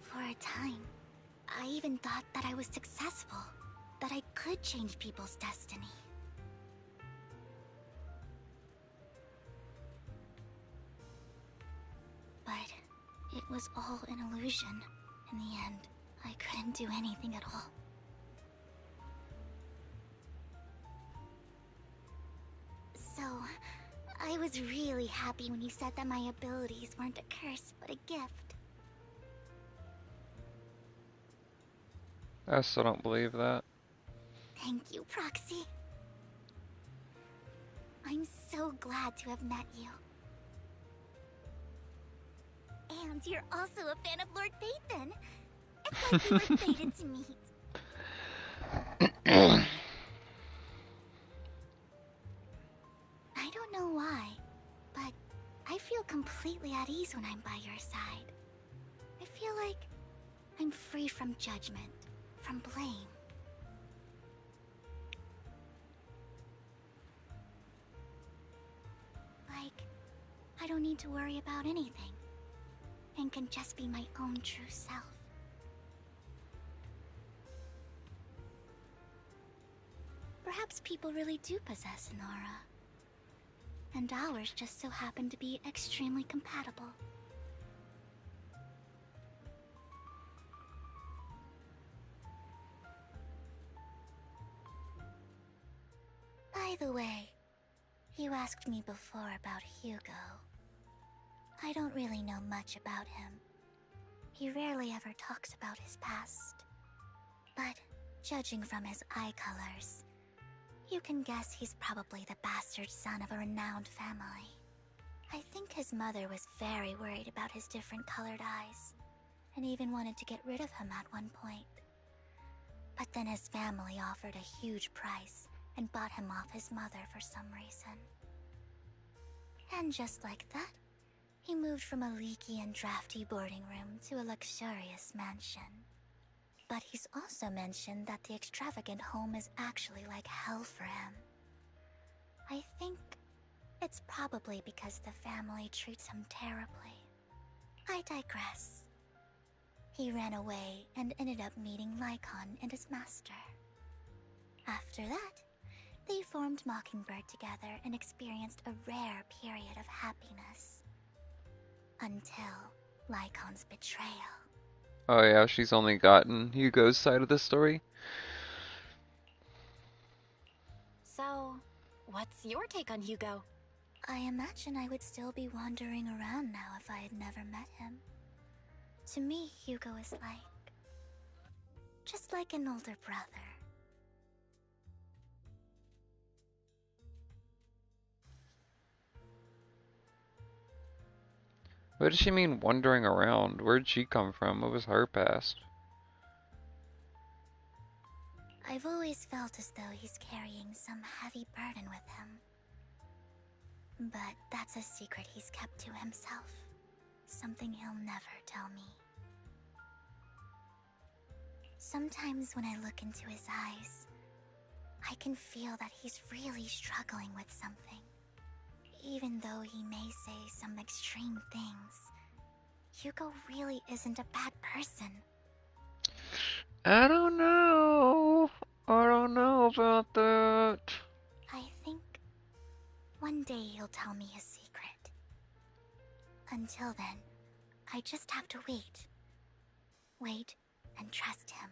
For a time, I even thought that I was successful, that I could change people's destiny. But it was all an illusion. In the end, I couldn't do anything at all. So, I was really happy when you said that my abilities weren't a curse, but a gift. I still don't believe that. Thank you, Proxy. I'm so glad to have met you. And you're also a fan of Lord Phaethon. It's like we were fated to meet. I don't know why, but I feel completely at ease when I'm by your side. I feel like I'm free from judgment, from blame. Like, I don't need to worry about anything, and can just be my own true self. Perhaps people really do possess an aura, and ours just so happen to be extremely compatible. By the way, you asked me before about Hugo. I don't really know much about him. He rarely ever talks about his past. But judging from his eye colors, you can guess he's probably the bastard son of a renowned family. I think his mother was very worried about his different colored eyes, and even wanted to get rid of him at one point. But then his family offered a huge price and bought him off his mother for some reason. And just like that, he moved from a leaky and drafty boarding room to a luxurious mansion. But he's also mentioned that the extravagant home is actually like hell for him. I think it's probably because the family treats him terribly. I digress. He ran away and ended up meeting Lycon and his master. After that, they formed Mockingbird together and experienced a rare period of happiness. Until Lycon's betrayal. Oh yeah, she's only gotten Hugo's side of the story. So, what's your take on Hugo? I imagine I would still be wandering around now if I had never met him. To me, Hugo is just like an older brother. What does she mean wandering around? Where'd she come from? What was her past? I've always felt as though he's carrying some heavy burden with him. But that's a secret he's kept to himself. Something he'll never tell me. Sometimes when I look into his eyes, I can feel that he's really struggling with something. Even though he may say some extreme things, Hugo really isn't a bad person. I don't know. I don't know about that. I think one day he'll tell me his secret. Until then, I just have to wait. Wait and trust him.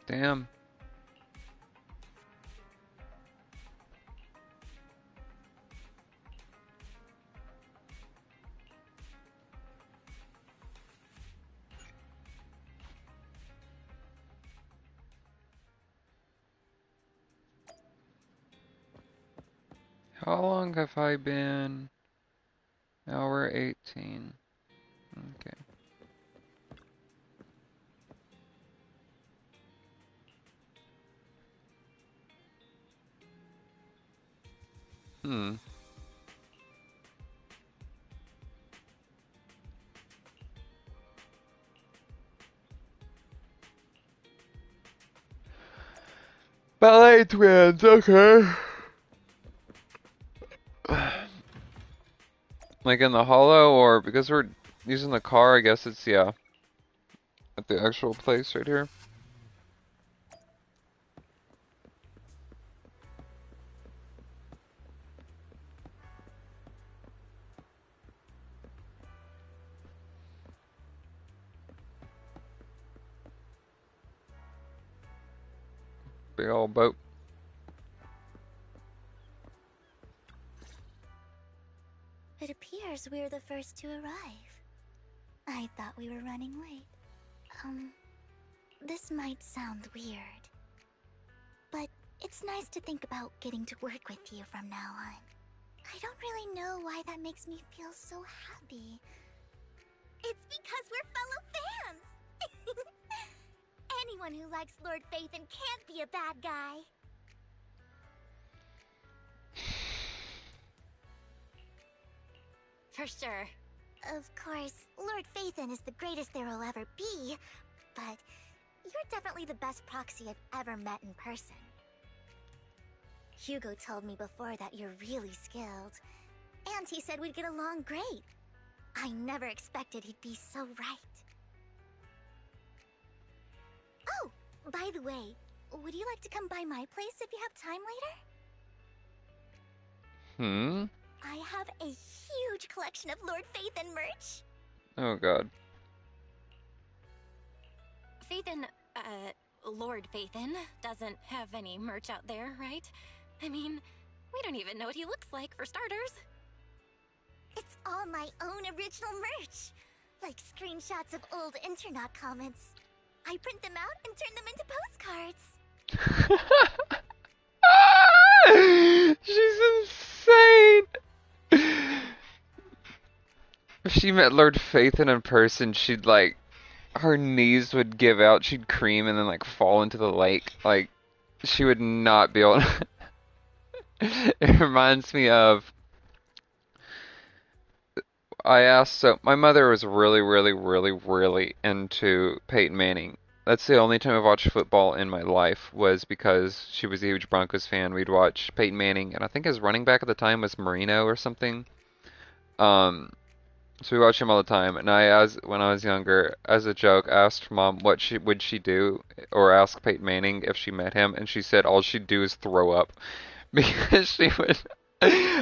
Damn. How long have I been? Hour 18. Okay. Hmm. Ballet twins, okay. Like in the hollow, or because we're using the car, I guess it's, yeah, at the actual place right here. Big old boat. It appears we're the first to arrive. I thought we were running late. This might sound weird, but it's nice to think about getting to work with you from now on. I don't really know why that makes me feel so happy. It's because we're fellow fans! Anyone who likes Lord Phaethon can't be a bad guy. For sure. Of course, Lord Phaethon is the greatest there will ever be, but you're definitely the best proxy I've ever met in person. Hugo told me before that you're really skilled, and he said we'd get along great. I never expected he'd be so right. Oh, by the way, would you like to come by my place if you have time later? I have a huge collection of Lord Phaethon merch. Oh god. Phaethon, Lord Phaethon doesn't have any merch out there, right? I mean, we don't even know what he looks like, for starters. It's all my own original merch. Like screenshots of old internet comments. I print them out and turn them into postcards. She's insane! If she met Lord Phaethon in person, she'd like, her knees would give out, she'd cream and then like fall into the lake. Like, she would not be able to... It reminds me of... I asked, so my mother was really into Peyton Manning. That's the only time I've watched football in my life, was because she was a huge Broncos fan. We'd watch Peyton Manning, and I think his running back at the time was Marino or something. So we watched him all the time. And when I was younger, as a joke, asked Mom what would she do, or ask Peyton Manning if she met him, and she said all she'd do is throw up, Because she would,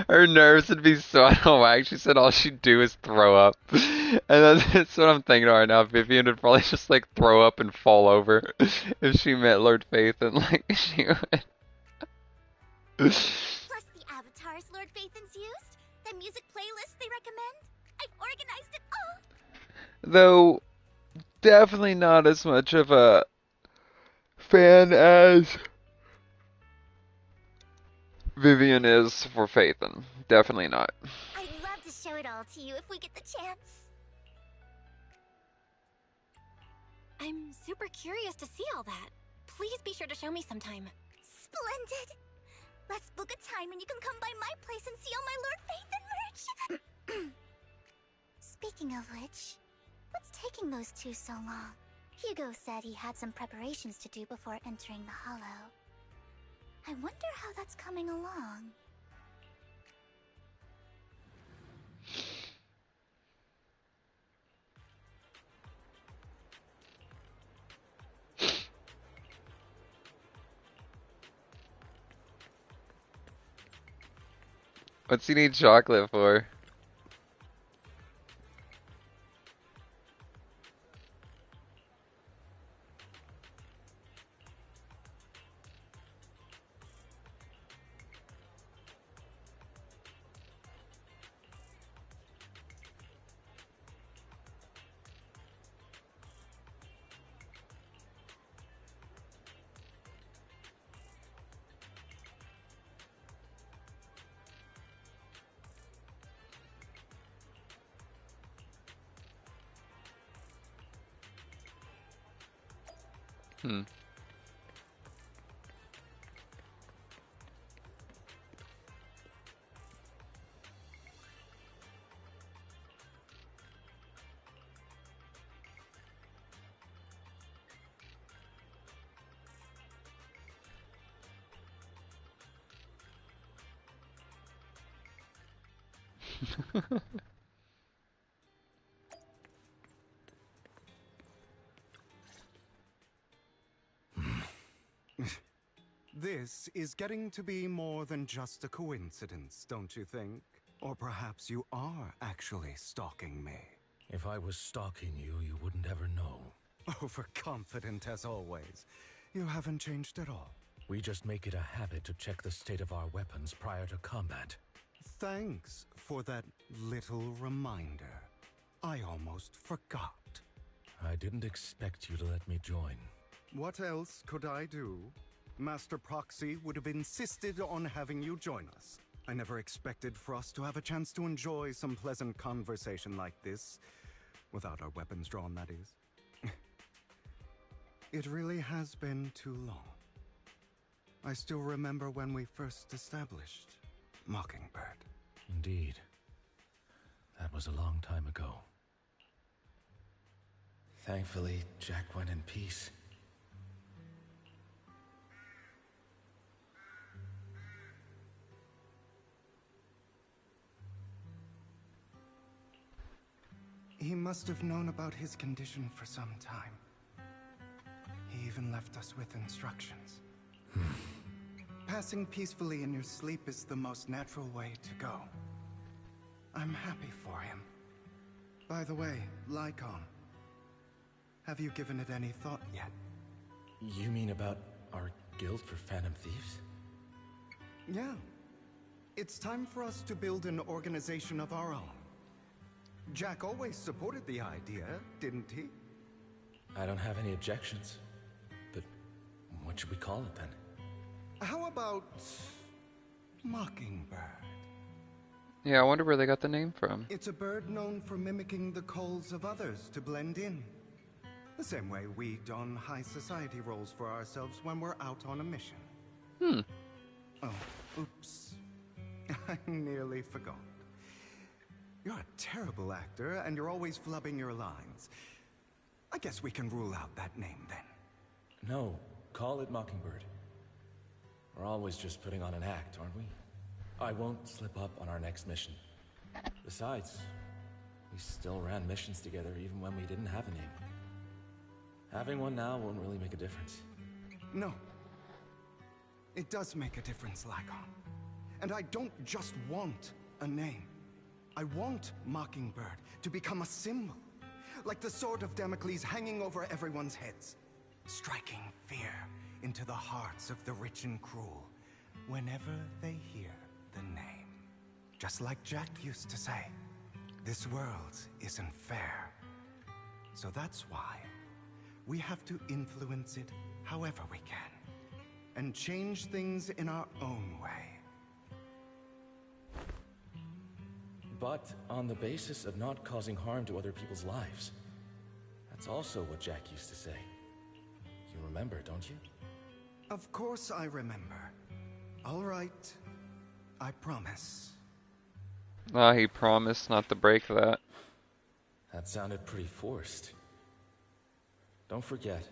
her nerves would be so out of whack. She said all she'd do is throw up. And that's what I'm thinking right now. Vivian would probably just like throw up and fall over if she met Lord Faith, and like she would. Plus the avatars Lord Phaethon's used, the music playlist they recommend. I've organized it all. Though, definitely not as much of a fan as Vivian is for Phaethon. Definitely not. I'd love to show it all to you if we get the chance. I'm super curious to see all that. Please be sure to show me sometime. Splendid! Let's book a time and you can come by my place and see all my Lord Phaethon merch! Speaking of which, what's taking those two so long? Hugo said he had some preparations to do before entering the Hollow. I wonder how that's coming along. What's he need chocolate for? Hmm. This is getting to be more than just a coincidence, don't you think? Or perhaps you are actually stalking me. If I was stalking you, you wouldn't ever know. Overconfident as always. You haven't changed at all. We just make it a habit to check the state of our weapons prior to combat. Thanks for that little reminder. I almost forgot. I didn't expect you to let me join. What else could I do? Master Proxy would have insisted on having you join us. I never expected for us to have a chance to enjoy some pleasant conversation like this. Without our weapons drawn, that is. It really has been too long. I still remember when we first established Mockingbird. Indeed. That was a long time ago. Thankfully, Jack went in peace. He must have known about his condition for some time. He even left us with instructions. Passing peacefully in your sleep is the most natural way to go. I'm happy for him. By the way, Lycon, have you given it any thought yet? You mean about our guild for Phantom Thieves? Yeah. It's time for us to build an organization of our own. Jack always supported the idea, didn't he? I don't have any objections. But what should we call it then? How about Mockingbird? Yeah, I wonder where they got the name from. It's a bird known for mimicking the calls of others to blend in. The same way we don high society roles for ourselves when we're out on a mission. Oh, oops. I nearly forgot. You're a terrible actor, and you're always flubbing your lines. I guess we can rule out that name, then. No, call it Mockingbird. We're always just putting on an act, aren't we? I won't slip up on our next mission. Besides, we still ran missions together even when we didn't have a name. Having one now won't really make a difference. No. It does make a difference, Lygon. And I don't just want a name. I want Mockingbird to become a symbol. Like the sword of Damocles hanging over everyone's heads. Striking fear into the hearts of the rich and cruel whenever they hear the name. Just like Jack used to say, this world isn't fair. So that's why we have to influence it however we can. And change things in our own way. But on the basis of not causing harm to other people's lives. That's also what Jack used to say. You remember, don't you? Of course I remember. All right. I promise. Ah, he promised not to break that. That sounded pretty forced. Don't forget,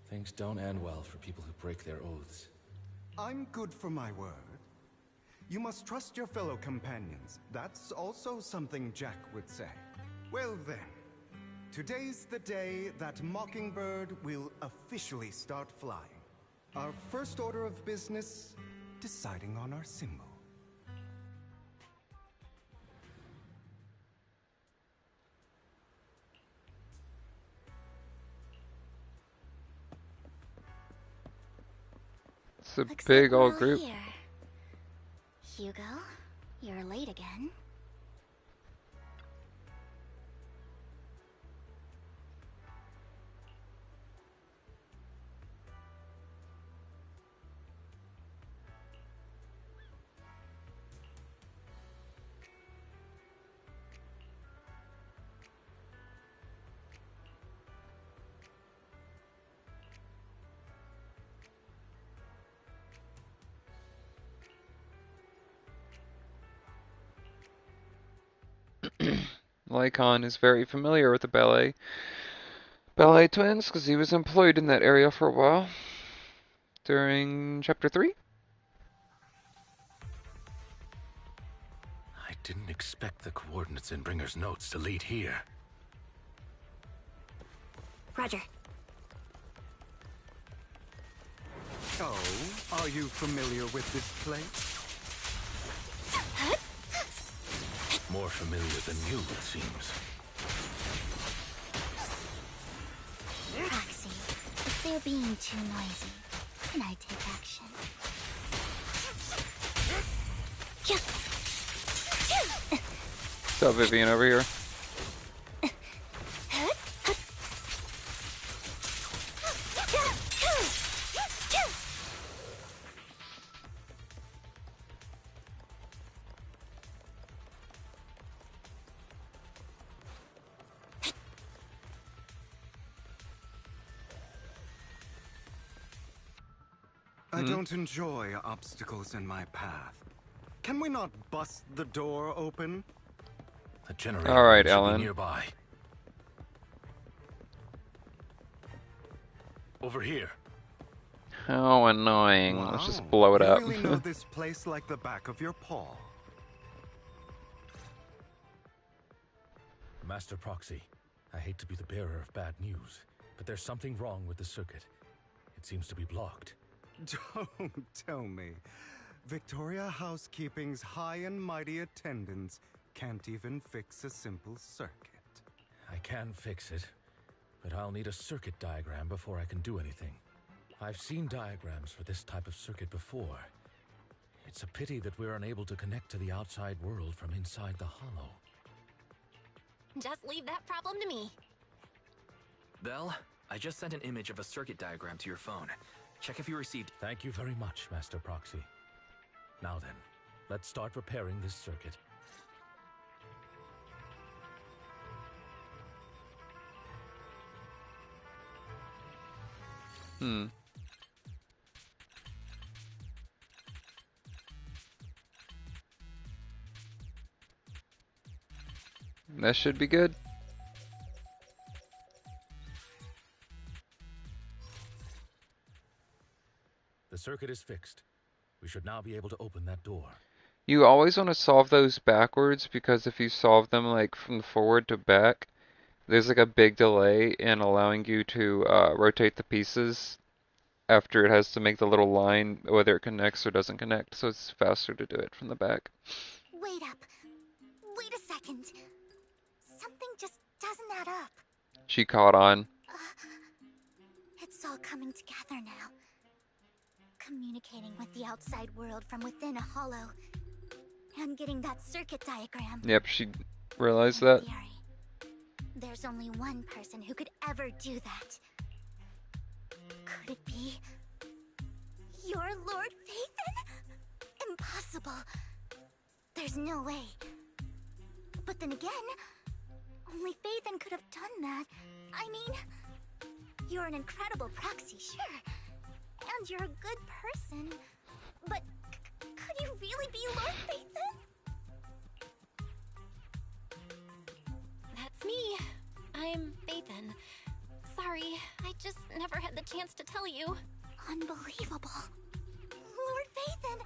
things don't end well for people who break their oaths. I'm good for my word. You must trust your fellow companions. That's also something Jack would say. Well then, today's the day that Mockingbird will officially start flying. Our first order of business, deciding on our symbol. It's a Looks big like we're old all group. here. Hugo, you're late again. Lycon is very familiar with the ballet twins because he was employed in that area for a while during chapter 3. I didn't expect the coordinates in Bringer's notes to lead here. Roger. Oh, are you familiar with this place? More familiar than you, it seems. Proxy, if they're being too noisy, can I take action? What's up, Vivian over here? I don't enjoy obstacles in my path. Can we not bust the door open? The generator All right, should be Ellen. nearby. Over here. How annoying. Wow. Let's just blow it you up. really know this place like the back of your paw. Master Proxy, I hate to be the bearer of bad news, but there's something wrong with the circuit. It seems to be blocked. Don't tell me. Victoria Housekeeping's high and mighty attendants can't even fix a simple circuit. I can fix it, but I'll need a circuit diagram before I can do anything. I've seen diagrams for this type of circuit before. It's a pity that we're unable to connect to the outside world from inside the hollow. Just leave that problem to me. Belle, I just sent an image of a circuit diagram to your phone. Check if you received. Thank you very much, Master Proxy. Now then, let's start repairing this circuit. That should be good. The circuit is fixed. We should now be able to open that door. You always want to solve those backwards because if you solve them like from forward to back, there's like a big delay in allowing you to rotate the pieces after it has to make the little line, whether it connects or doesn't connect, so it's faster to do it from the back. Wait up. Wait a second. Something just doesn't add up. She caught on. It's all coming together now. Communicating with the outside world from within a hollow. And getting that circuit diagram. Yep, she realized that. There's only one person who could ever do that. Could it be your Lord Phaethon? Impossible. There's no way. But then again, only Phaethon could have done that. I mean, you're an incredible proxy, sure. And you're a good person. But could you really be Lord Phaethon? That's me. I'm Phaethon. Sorry, I just never had the chance to tell you. Unbelievable. Lord Phaethon,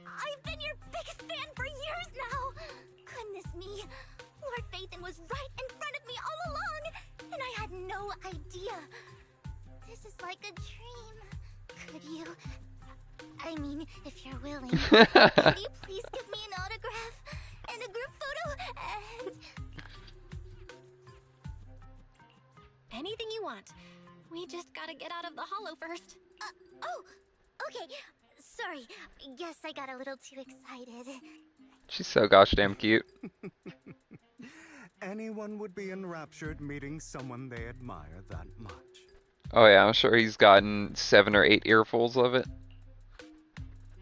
I've been your biggest fan for years now. Goodness me, Lord Phaethon was right in front of me all along, and I had no idea. This is like a dream. Could you, I mean, if you're willing, could you please give me an autograph and a group photo and... Anything you want. We just gotta get out of the hollow first. Oh, okay. Sorry, guess I got a little too excited. She's so gosh damn cute. Anyone would be enraptured meeting someone they admire that much. Oh yeah, I'm sure he's gotten 7 or 8 earfuls of it.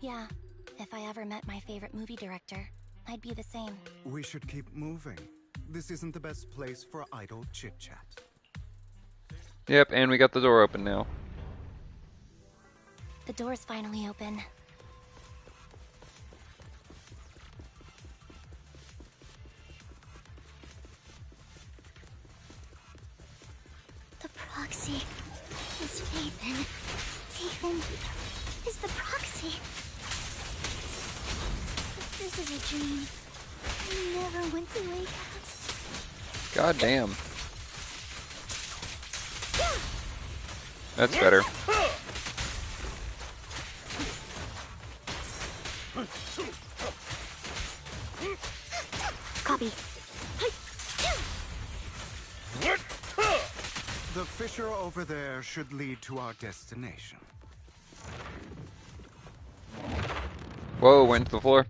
Yeah, if I ever met my favorite movie director, I'd be the same. We should keep moving. This isn't the best place for idle chit-chat. Yep, and we got the door open now. The door's finally open. The proxy is Phaethon. Phaethon is the proxy. This is a dream. I never went to wake up. God damn. That's better. Copy. The fissure over there should lead to our destination. Whoa, went to the floor.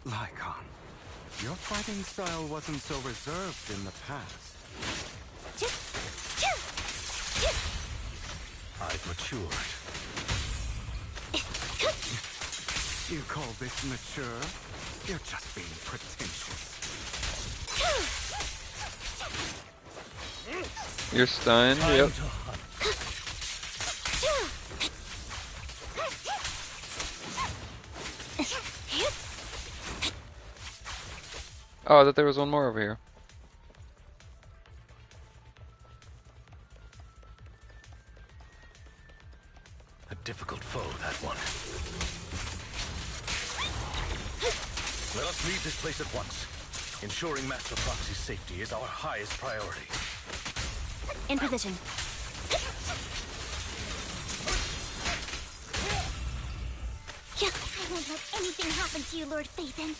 Lycon, your fighting style wasn't so reserved in the past. I've matured. You call this mature? You're just being pretentious. You're stunned, yep. Oh, I thought there was one more over here. A difficult foe, that one. Let us leave this place at once. Ensuring Master Proxy's safety is our highest priority. In position. Yeah, I won't let anything happen to you, Lord Phaethon.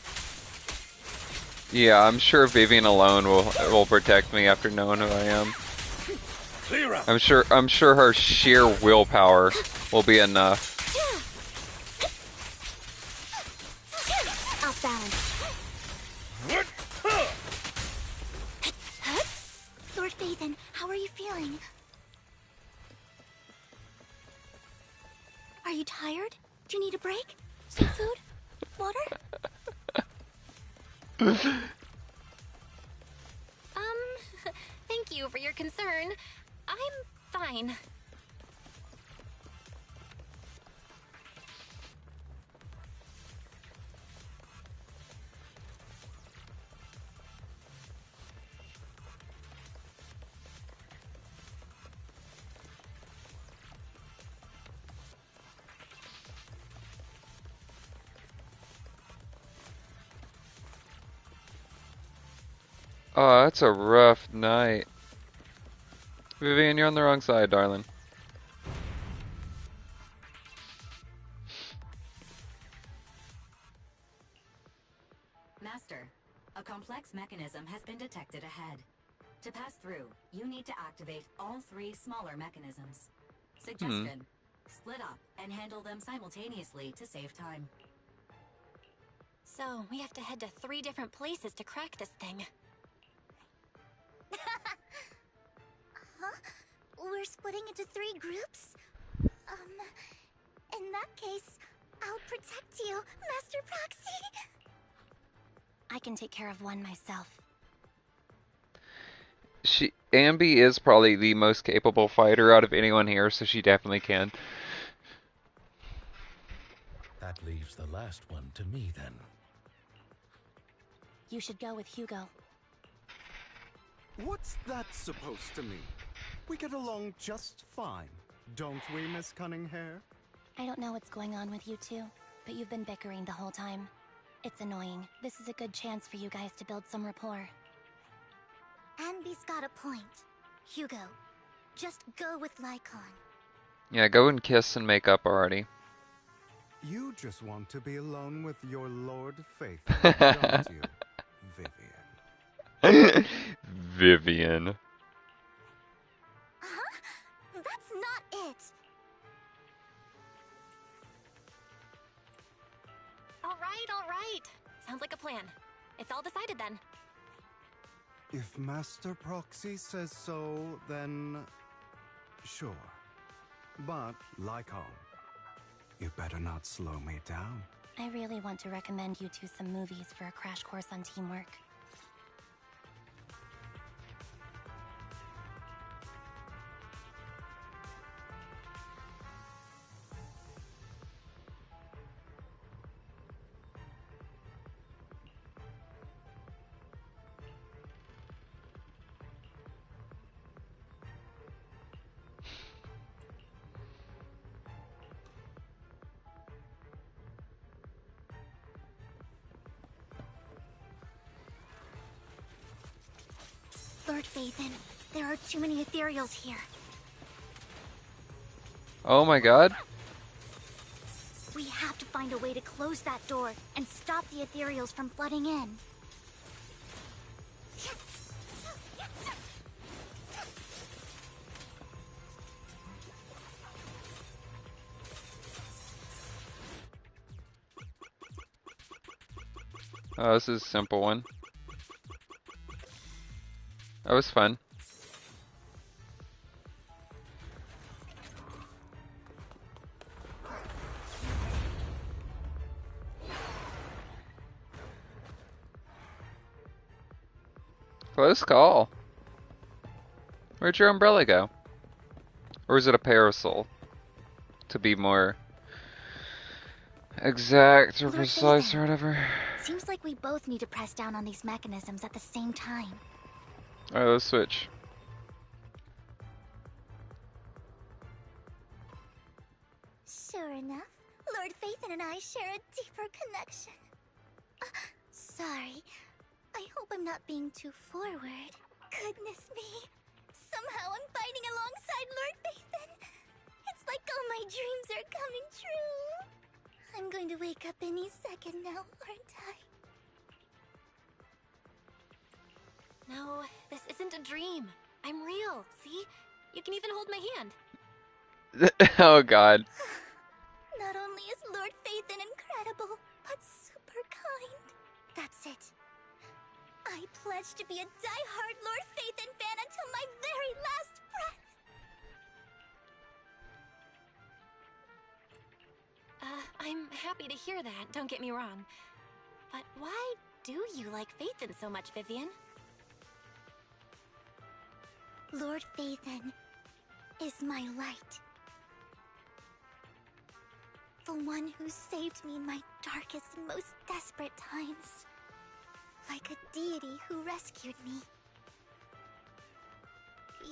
Yeah, I'm sure Vivian alone will protect me after knowing who I am. Clear out. I'm sure her sheer willpower will be enough. Off balance. Lord Phaethon, how are you feeling? Are you tired? Do you need a break? Some food? Water? Thank you for your concern. I'm fine. Oh, that's a rough night. Vivian, you're on the wrong side, darling. Master, a complex mechanism has been detected ahead. To pass through, you need to activate all 3 smaller mechanisms. Suggestion, split up and handle them simultaneously to save time. So, we have to head to 3 different places to crack this thing. Huh? We're splitting into 3 groups? In that case, I'll protect you, Master Proxy! I can take care of one myself. Ambi is probably the most capable fighter out of anyone here, so she definitely can. That leaves the last one to me, then. You should go with Hugo. What's that supposed to mean? We get along just fine, don't we, Miss Cunninghair? I don't know what's going on with you two, but you've been bickering the whole time. It's annoying. This is a good chance for you guys to build some rapport. Anby's got a point. Hugo, just go with Lycon. Yeah, go and kiss and make up already. You just want to be alone with your Lord Faithful, don't you, Vivian? Vivian. Huh? That's not it! All right. Sounds like a plan. It's all decided then. If Master Proxy says so, then sure. But, Lycon, you better not slow me down. I really want to recommend you two some movies for a crash course on teamwork. Lord Phaethon, there are too many ethereals here. Oh my god. We have to find a way to close that door and stop the ethereals from flooding in. Oh, this is a simple one. That was fun. Close call. Where'd your umbrella go? Or is it a parasol? To be more exact or Lord precise Phaethon, or whatever. seems like we both need to press down on these mechanisms at the same time. Alright, let's switch. Sure enough, Lord Phaethon and I share a deeper connection. Sorry. I hope I'm not being too forward. Goodness me. Somehow I'm fighting alongside Lord Phaethon. It's like all my dreams are coming true. I'm going to wake up any second now, aren't I? No, this isn't a dream. I'm real, see? You can even hold my hand. Oh god. Not only is Lord Phaethon incredible, but super kind. That's it. I pledge to be a die-hard Lord Phaethon fan until my very last breath. I'm happy to hear that, don't get me wrong. But why do you like Phaethon so much, Vivian? Lord Phaethon is my light. The one who saved me in my darkest and most desperate times. Like a deity who rescued me.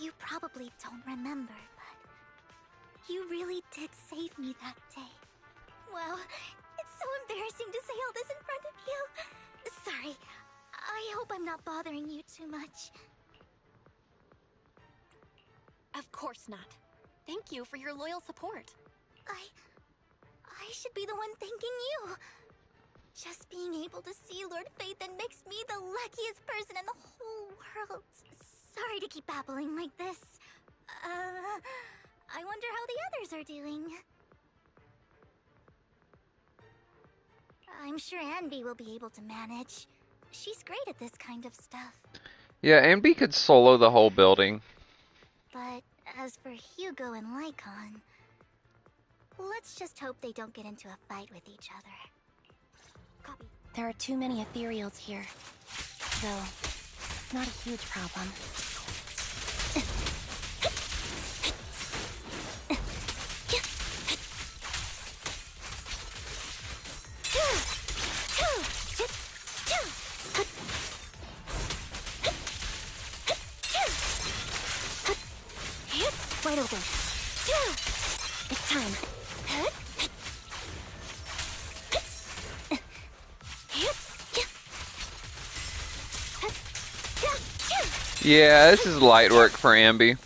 You probably don't remember, but you really did save me that day. Wow, it's so embarrassing to say all this in front of you. Sorry, I hope I'm I'm not bothering you too much. Of course not. Thank you for your loyal support. I should be the one thanking you. Just being able to see Lord Phaethon makes me the luckiest person in the whole world. Sorry to keep babbling like this. I wonder how the others are doing. I'm sure Anby will be able to manage. She's great at this kind of stuff. Yeah, Ambi could solo the whole building. But as for Hugo and Lycon, let's just hope they don't get into a fight with each other. Copy. There are too many ethereals here. Though, it's not a huge problem. Wide open. It's time. Yeah, this is light work for Ambi.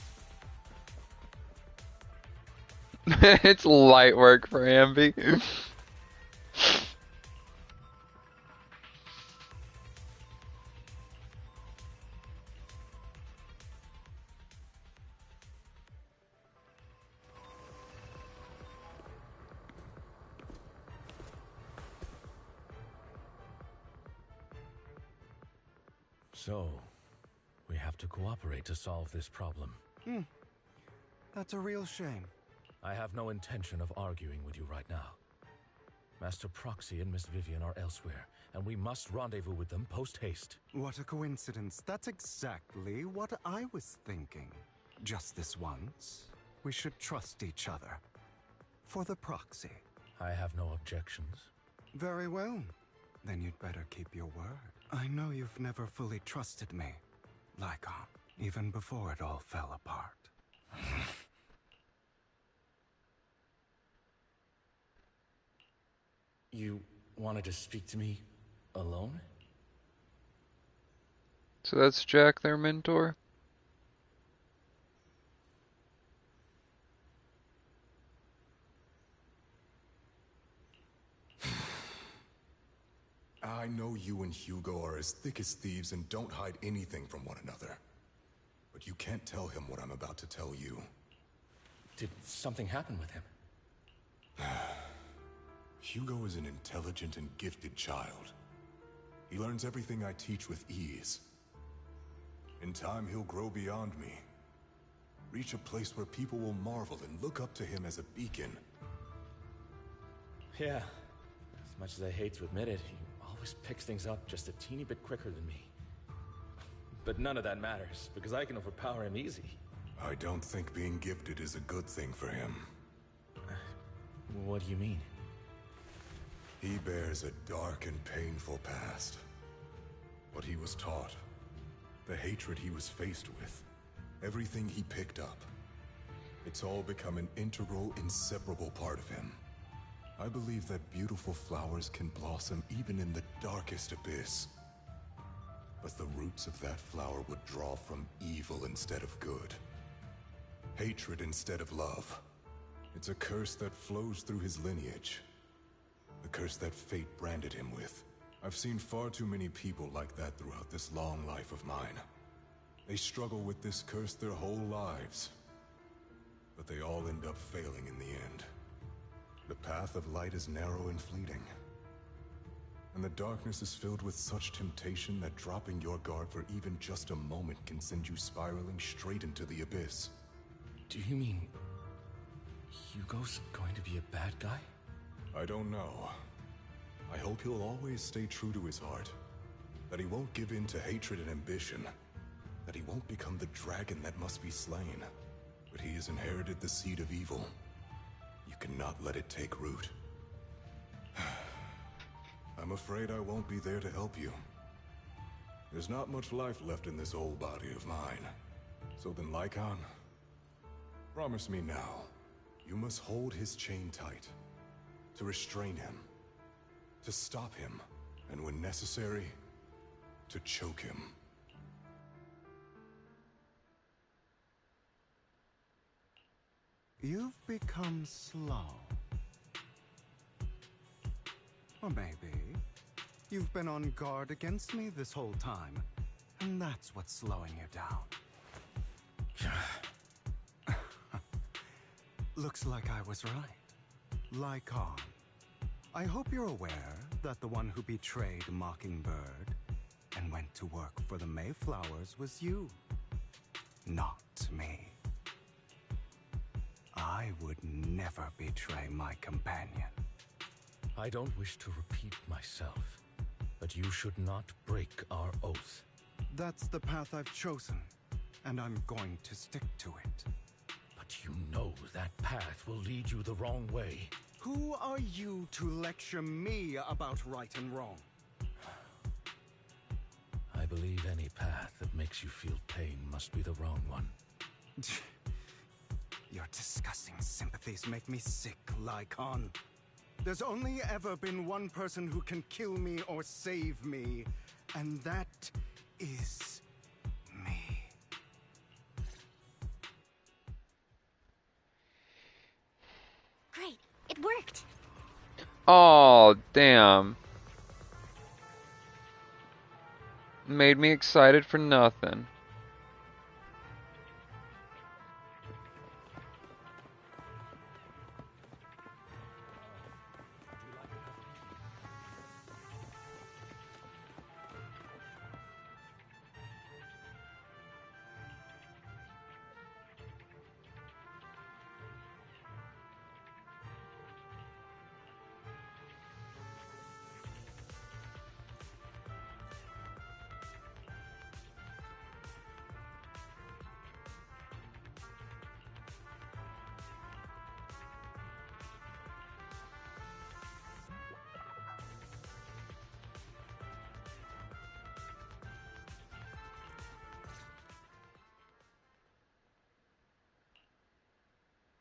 It's light work for Ambi. So, we have to cooperate to solve this problem. That's a real shame. I have no intention of arguing with you right now. Master Proxy and Miss Vivian are elsewhere, and we must rendezvous with them post-haste. What a coincidence. That's exactly what I was thinking. Just this once, we should trust each other. For the Proxy. I have no objections. Very well. Then you'd better keep your word. I know you've never fully trusted me, Lycon, even before it all fell apart. You wanted to speak to me alone? So that's Jack, their mentor? I know you and Hugo are as thick as thieves and don't hide anything from one another. But you can't tell him what I'm about to tell you. Did something happen with him? Hugo is an intelligent and gifted child. He learns everything I teach with ease. In time, he'll grow beyond me. Reach a place where people will marvel and look up to him as a beacon. Yeah. As much as I hate to admit it, he always picks things up just a teeny bit quicker than me. But none of that matters, because I can overpower him easy. I don't think being gifted is a good thing for him. What do you mean? He bears a dark and painful past. What he was taught, the hatred he was faced with, everything he picked up. It's all become an integral, inseparable part of him. I believe that beautiful flowers can blossom even in the darkest abyss. But the roots of that flower would draw from evil instead of good. Hatred instead of love. It's a curse that flows through his lineage. The curse that fate branded him with. I've seen far too many people like that throughout this long life of mine. They struggle with this curse their whole lives. But they all end up failing in the end. The path of light is narrow and fleeting. And the darkness is filled with such temptation that dropping your guard for even just a moment can send you spiraling straight into the abyss. Do you mean Hugo's going to be a bad guy? I don't know. I hope he'll always stay true to his heart. That he won't give in to hatred and ambition. That he won't become the dragon that must be slain. But he has inherited the seed of evil. You cannot let it take root. I'm afraid I won't be there to help you. There's not much life left in this old body of mine. So then, Lycon, promise me now, you must hold his chain tight. To restrain him. To stop him. And when necessary, to choke him. You've become slow. Or maybe you've been on guard against me this whole time, and that's what's slowing you down. Looks like I was right. Lycon. I hope you're aware that the one who betrayed Mockingbird and went to work for the Mayflowers was you, not me. I would never betray my companion. I don't wish to repeat myself, but you should not break our oath. That's the path I've chosen, and I'm going to stick to it. But you know that path will lead you the wrong way. Who are you to lecture me about right and wrong? I believe any path that makes you feel pain must be the wrong one. Your disgusting sympathies make me sick, Lycon. There's only ever been one person who can kill me or save me, and that is me. Great, it worked. Oh, damn. Made me excited for nothing.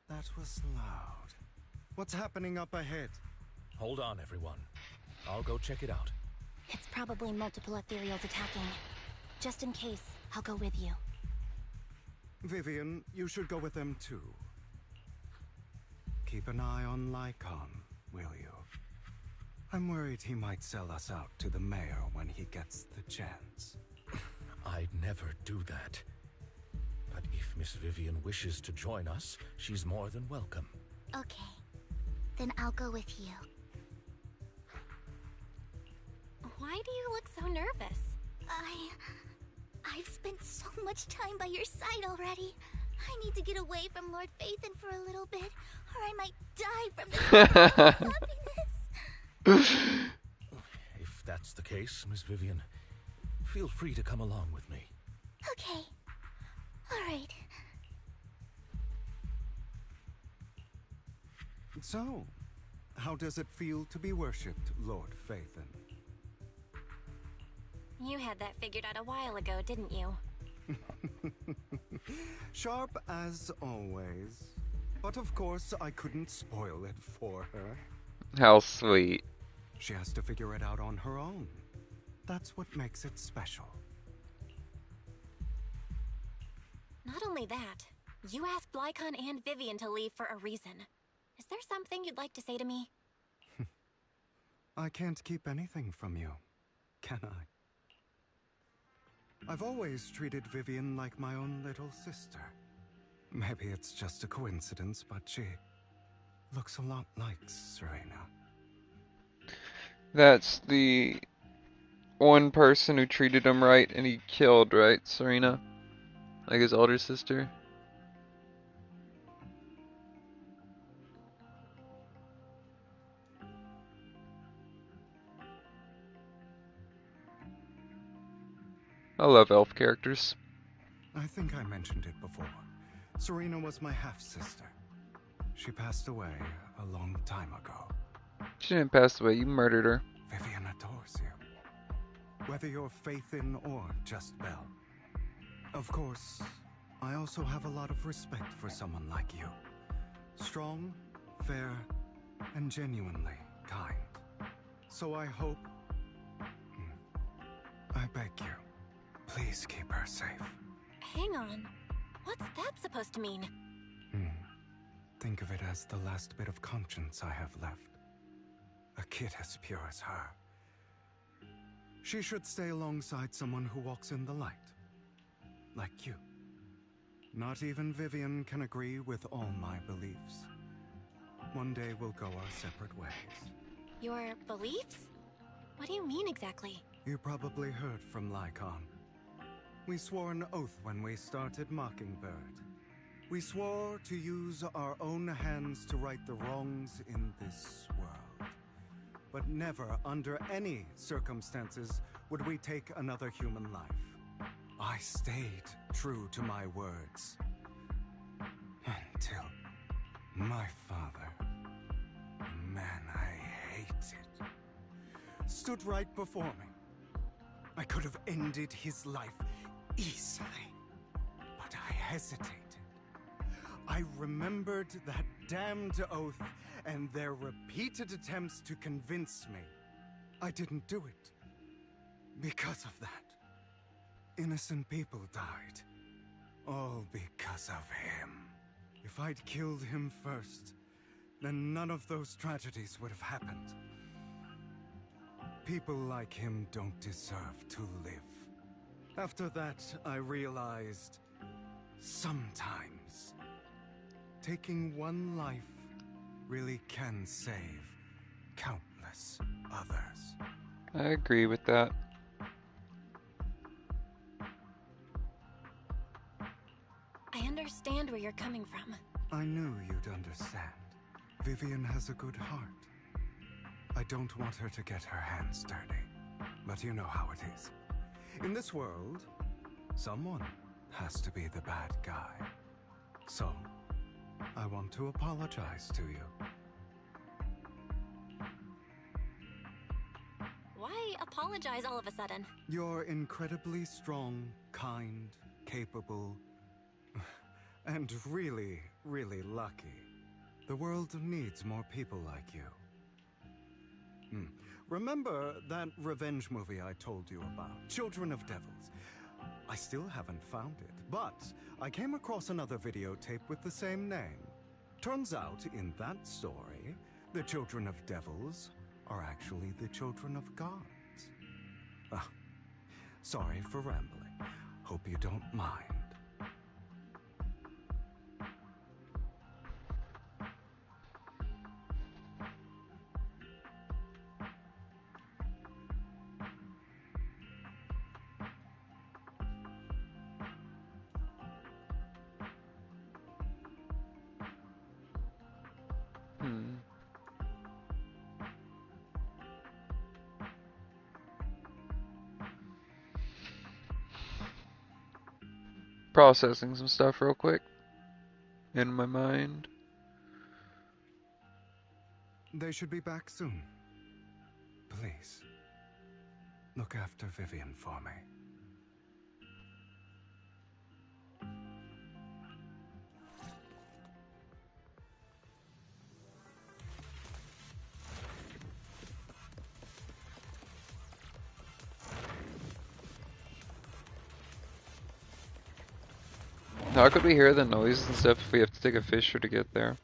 That was loud. What's happening up ahead? Hold on, everyone. I'll go check it out. It's probably multiple ethereals attacking. Just in case, I'll go with you. Vivian, you should go with them too. Keep an eye on Lycon, will you? I'm worried he might sell us out to the mayor when he gets the chance. I'd never do that. But if Miss Vivian wishes to join us, she's more than welcome. Okay. Then I'll go with you. Why do you look so nervous? I've spent so much time by your side already. I need to get away from Lord Phaethon for a little bit, or I might die from this happiness. If that's the case, Miss Vivian, feel free to come along with me. Okay. All right. So, how does it feel to be worshipped, Lord Phaethon? You had that figured out a while ago, didn't you? Sharp as always. But of course, I couldn't spoil it for her. How sweet. She has to figure it out on her own. That's what makes it special. Not only that, you asked Lycon and Vivian to leave for a reason. Is there something you'd like to say to me? I can't keep anything from you, can I? I've always treated Vivian like my own little sister. Maybe it's just a coincidence, but she looks a lot like Serena. That's the one person who treated him right and he killed, right, Serena? Like his older sister? I love elf characters. I think I mentioned it before. Serena was my half-sister. She passed away a long time ago. She didn't pass away, you murdered her. Vivian adores you. Whether you're Phaethon or just Belle. Of course, I also have a lot of respect for someone like you. Strong, fair, and genuinely kind. So I hope I beg you, please keep her safe. Hang on. What's that supposed to mean? Think of it as the last bit of conscience I have left. A kid as pure as her. She should stay alongside someone who walks in the light. Like you. Not even Vivian can agree with all my beliefs. One day we'll go our separate ways. Your beliefs? What do you mean exactly? You probably heard from Lycon. We swore an oath when we started Mockingbird. We swore to use our own hands to right the wrongs in this world. But never, under any circumstances, would we take another human life. I stayed true to my words. Until my father, man I hate it, stood right before me. I could have ended his life easily, but I hesitated. I remembered that damned oath and their repeated attempts to convince me. I didn't do it. Because of that, innocent people died. All because of him. If I'd killed him first, then none of those tragedies would have happened. People like him don't deserve to live. After that, I realized sometimes taking one life really can save countless others. I agree with that. I understand where you're coming from. I knew you'd understand. Vivian has a good heart. I don't want her to get her hands dirty, but you know how it is. In this world, someone has to be the bad guy. So, I want to apologize to you. Why apologize all of a sudden? You're incredibly strong, kind, capable, and really, really lucky. The world needs more people like you. Remember that revenge movie I told you about, Children of Devils? I still haven't found it, but I came across another videotape with the same name. Turns out, in that story, the Children of Devils are actually the children of gods. Ah, sorry for rambling. Hope you don't mind. Processing some stuff real quick in my mind. They should be back soon. Please, look after Vivian for me. How could we hear the noise and stuff if we have to take a fisher to get there?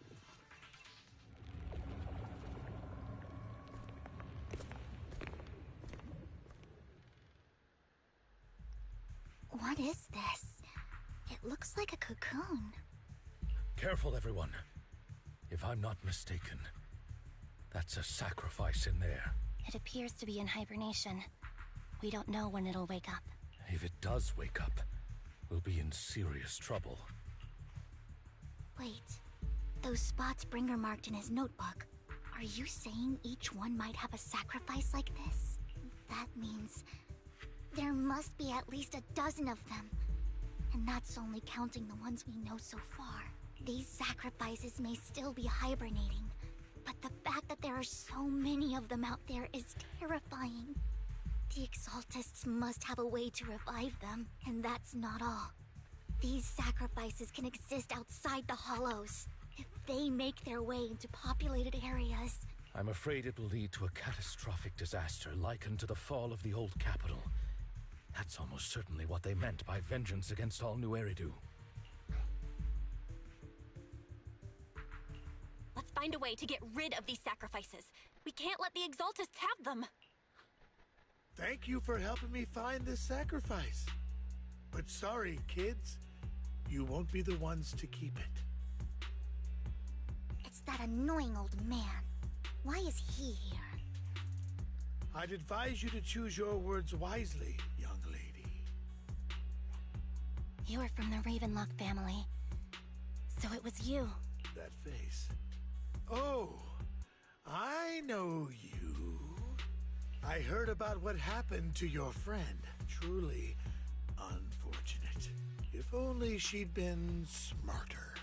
What is this? It looks like a cocoon. Careful, everyone. If I'm not mistaken, that's a sacrifice in there. It appears to be in hibernation. We don't know when it'll wake up. If it does wake up, we'll be in serious trouble. Wait, those spots Bringer marked in his notebook. Are you saying each one might have a sacrifice like this? That means there must be at least a dozen of them. And that's only counting the ones we know so far. These sacrifices may still be hibernating, but the fact that there are so many of them out there is terrifying. The Exaltists must have a way to revive them, and that's not all. These sacrifices can exist outside the Hollows. If they make their way into populated areas... I'm afraid it will lead to a catastrophic disaster likened to the fall of the old capital. That's almost certainly what they meant by vengeance against all New Eridu. Let's find a way to get rid of these sacrifices. We can't let the Exaltists have them. Thank you for helping me find this sacrifice. But sorry, kids. You won't be the ones to keep it. It's that annoying old man. Why is he here? I'd advise you to choose your words wisely, young lady. You are from the Ravenlock family. So it was you. That face. Oh, I know you. I heard about what happened to your friend. Truly unfortunate. If only she'd been smarter.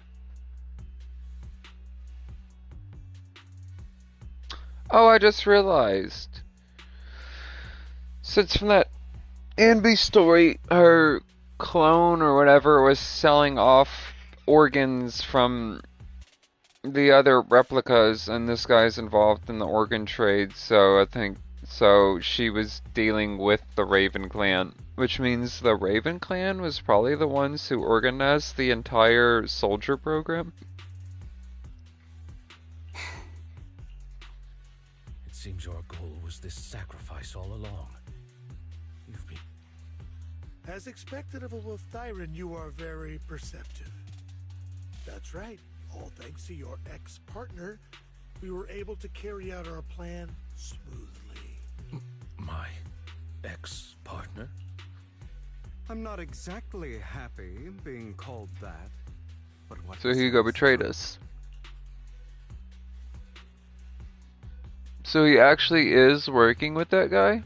Oh, I just realized. Since from that Anby story, her clone or whatever was selling off organs from the other replicas, and this guy's involved in the organ trade, so I think she was dealing with the Raven clan, which means the Raven clan was probably the ones who organized the entire soldier program. It seems your goal was this sacrifice all along. You've been... As expected of a Wolf Thyran, you are very perceptive. That's right. All thanks to your ex-partner, we were able to carry out our plan smoothly. My ex-partner? I'm not exactly happy being called that, but what... So Hugo betrayed us. So he actually is working with that guy?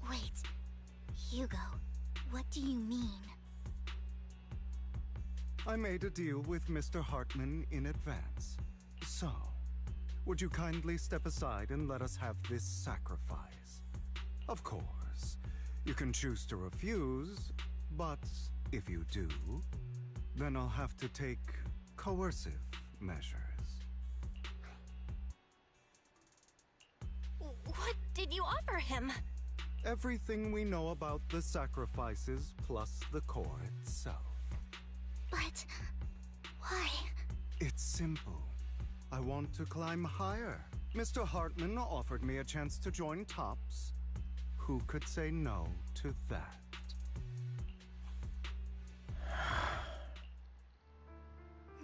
Wait, Hugo, what do you mean? I made a deal with Mr. Hartman in advance. So, would you kindly step aside and let us have this sacrifice? Of course, you can choose to refuse, but if you do, then I'll have to take coercive measures. What did you offer him? Everything we know about the sacrifices plus the core itself. But... why? It's simple. I want to climb higher. Mr. Hartman offered me a chance to join Tops. Who could say no to that?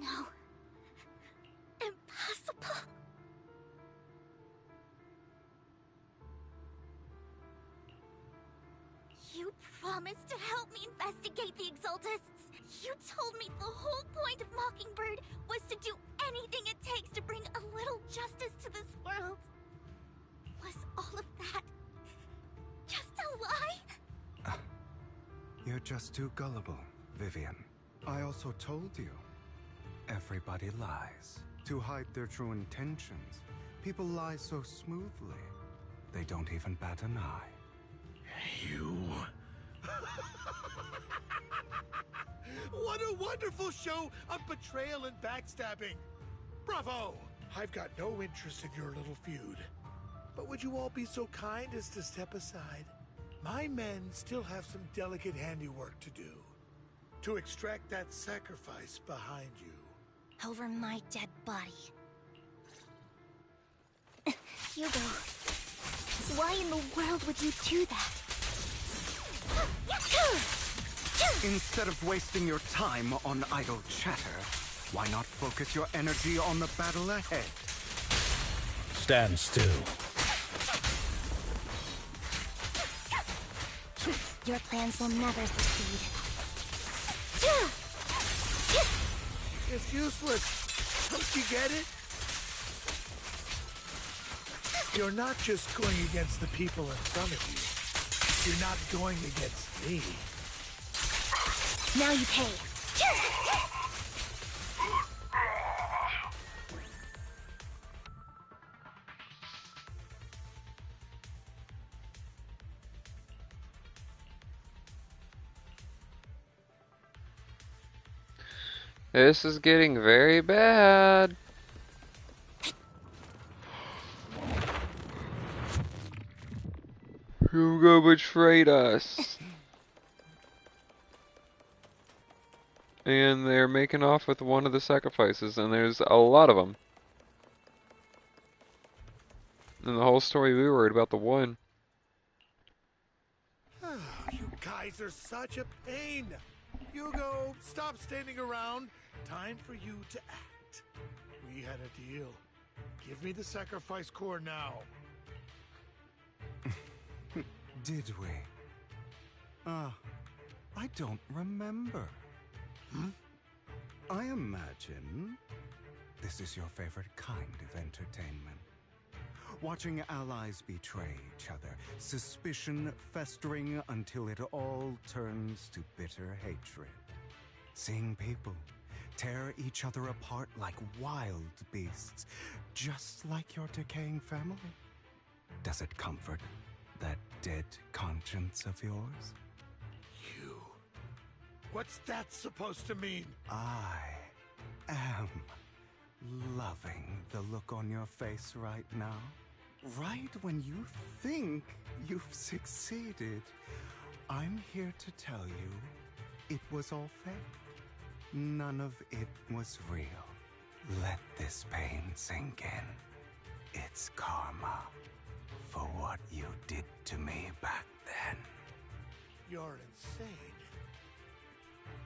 No. Impossible. You promised to help me investigate the Exaltists. You told me the whole point of Mockingbird was to do anything it takes to bring a little justice to this world. Was all of that just a lie? You're just too gullible, Vivian. I also told you, everybody lies. To hide their true intentions, people lie so smoothly, they don't even bat an eye. You... What a wonderful show of betrayal and backstabbing! Bravo! I've got no interest in your little feud. But would you all be so kind as to step aside? My men still have some delicate handiwork to do. To extract that sacrifice behind you. Over my dead body. Hugo, why in the world would you do that? Instead of wasting your time on idle chatter, why not focus your energy on the battle ahead? Stand still. Your plans will never succeed. It's useless. Don't you get it? You're not just going against the people in front of you. You're not going against me. Now you pay. This is getting very bad. Hugo betrayed us. And they're making off with one of the sacrifices, and there's a lot of them. In the whole story, we were worried about the one. You guys are such a pain. Hugo, stop standing around. Time for you to act. We had a deal. Give me the sacrifice core now. Did we? I don't remember. I imagine this is your favorite kind of entertainment. Watching allies betray each other, suspicion festering until it all turns to bitter hatred. Seeing people tear each other apart like wild beasts, just like your decaying family. Does it comfort that dead conscience of yours? You. What's that supposed to mean? I am loving the look on your face right now. Right when you think you've succeeded, I'm here to tell you it was all fake. None of it was real. Let this pain sink in. It's karma for what you did to me back then. You're insane.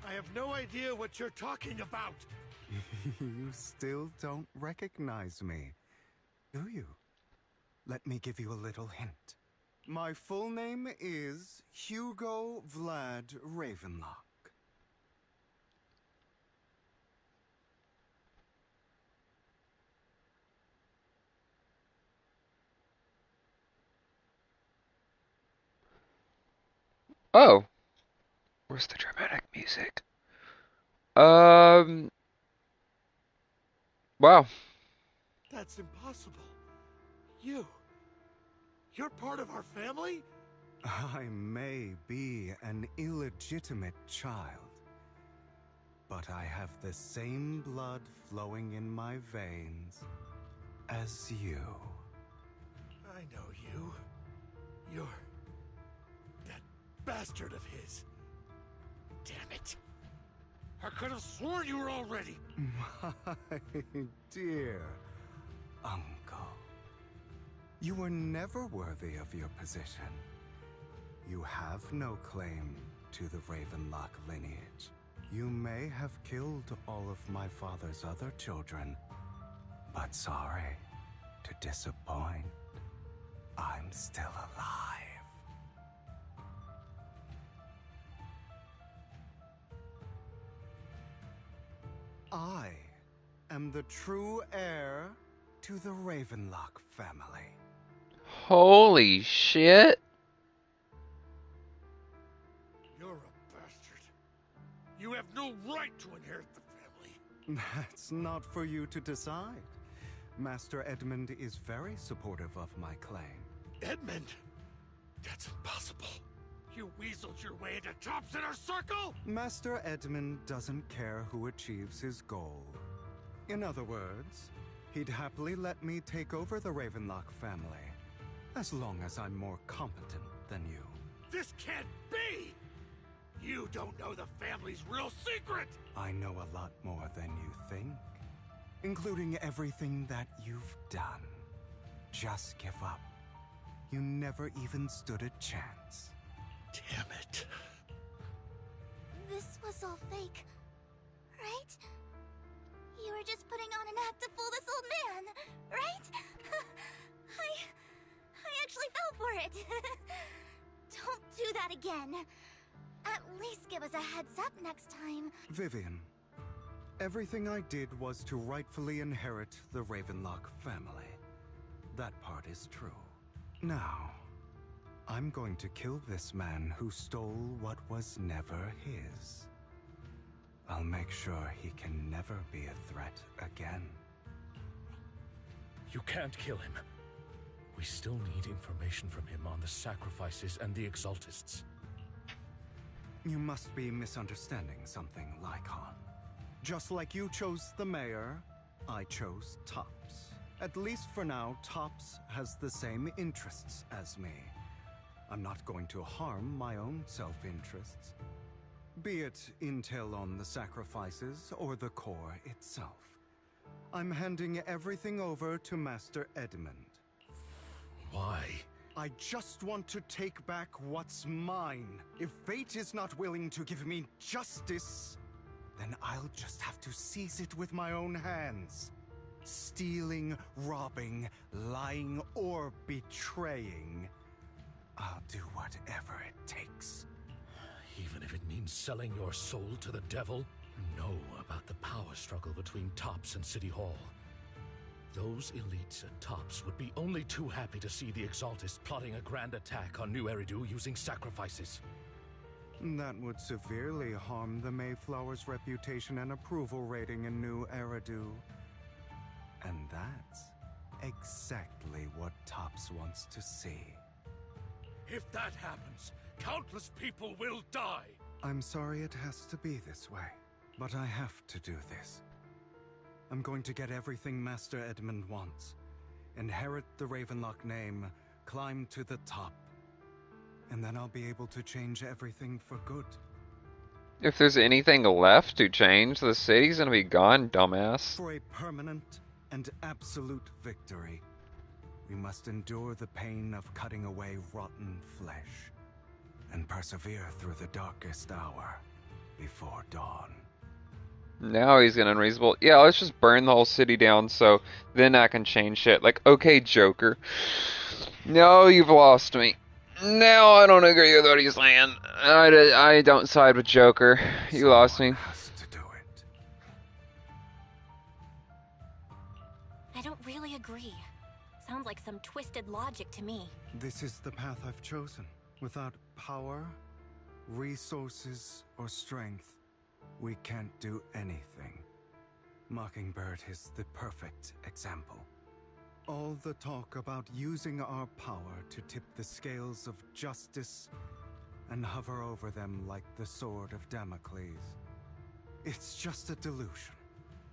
I have no idea what you're talking about. You still don't recognize me, do you? Let me give you a little hint. My full name is Hugo Vlad Ravenlock. Oh. Where's the dramatic music? Wow. That's impossible. You're part of our family? I may be an illegitimate child, but I have the same blood flowing in my veins as you. I know you. You're that bastard of his. Damn it. I could have sworn you were already. My dear uncle. You were never worthy of your position. You have no claim to the Ravenlock lineage. You may have killed all of my father's other children, but sorry to disappoint. I'm still alive. I am the true heir to the Ravenlock family. Holy shit. You're a bastard. You have no right to inherit the family. That's not for you to decide. Master Edmund is very supportive of my claim. Edmund? That's impossible. You weaseled your way into Top's inner circle? Master Edmund doesn't care who achieves his goal. In other words, he'd happily let me take over the Ravenlock family, as long as I'm more competent than you. This can't be! You don't know the family's real secret! I know a lot more than you think, including everything that you've done. Just give up. You never even stood a chance. Damn it. This was all fake, right? You were just putting on an act to fool this old man, right? I actually fell for it. Don't do that again. At least give us a heads up next time. Vivian, everything I did was to rightfully inherit the Ravenlock family. That part is true. Now, I'm going to kill this man who stole what was never his. I'll make sure he can never be a threat again. You can't kill him. We still need information from him on the sacrifices and the Exaltists. You must be misunderstanding something, Lycon. Just like you chose the mayor, I chose Tops. At least for now, Tops has the same interests as me. I'm not going to harm my own self-interests. Be it intel on the sacrifices or the core itself. I'm handing everything over to Master Edmund. Why? I just want to take back what's mine. If fate is not willing to give me justice, then I'll just have to seize it with my own hands. Stealing, robbing, lying, or betraying. I'll do whatever it takes. Even if it means selling your soul to the devil? You know about the power struggle between Tops and City Hall. Those elites at Tops would be only too happy to see the Exaltists plotting a grand attack on New Eridu using sacrifices. That would severely harm the Mayflower's reputation and approval rating in New Eridu. And that's exactly what Tops wants to see. If that happens, countless people will die! I'm sorry it has to be this way, but I have to do this. I'm going to get everything Master Edmund wants. Inherit the Ravenlock name, climb to the top, and then I'll be able to change everything for good. If there's anything left to change, the city's gonna be gone, dumbass. For a permanent and absolute victory, we must endure the pain of cutting away rotten flesh, and persevere through the darkest hour before dawn. Now he's gonna unreasonable. Yeah, let's just burn the whole city down so then I can change shit. Like, okay, Joker. No, you've lost me. Now I don't agree with what he's saying. I don't side with Joker. You lost me. I don't really agree. Sounds like some twisted logic to me. This is the path I've chosen. Without power, resources, or strength, we can't do anything. Mockingbird is the perfect example. All the talk about using our power to tip the scales of justice and hover over them like the sword of Damocles. It's just a delusion.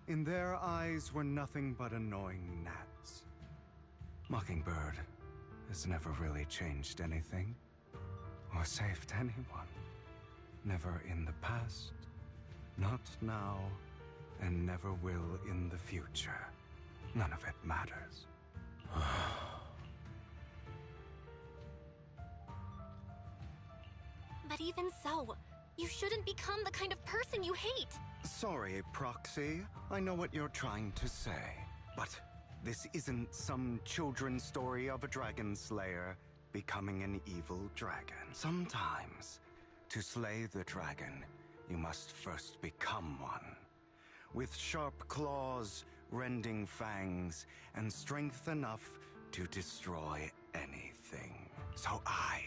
In their eyes, we're nothing but annoying gnats. Mockingbird has never really changed anything or saved anyone. Never in the past, not now, and never will in the future. None of it matters. But even so, you shouldn't become the kind of person you hate. Sorry, Proxy. I know what you're trying to say. But this isn't some children's story of a dragon slayer becoming an evil dragon. Sometimes, to slay the dragon, you must first become one. With sharp claws, rending fangs, and strength enough to destroy anything. So I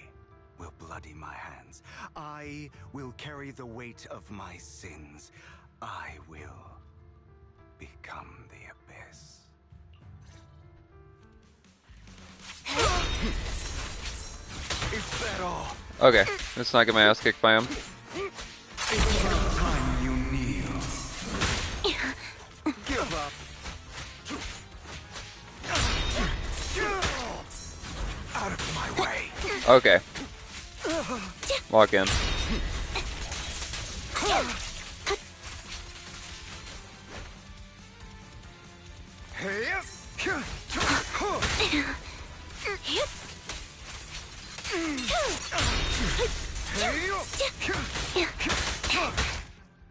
will bloody my hands. I will carry the weight of my sins. I will become the abyss. Is that all? Okay, let's not get my ass kicked by him. It's about time you kneel. Give up. Out of my way. Okay. Walk in.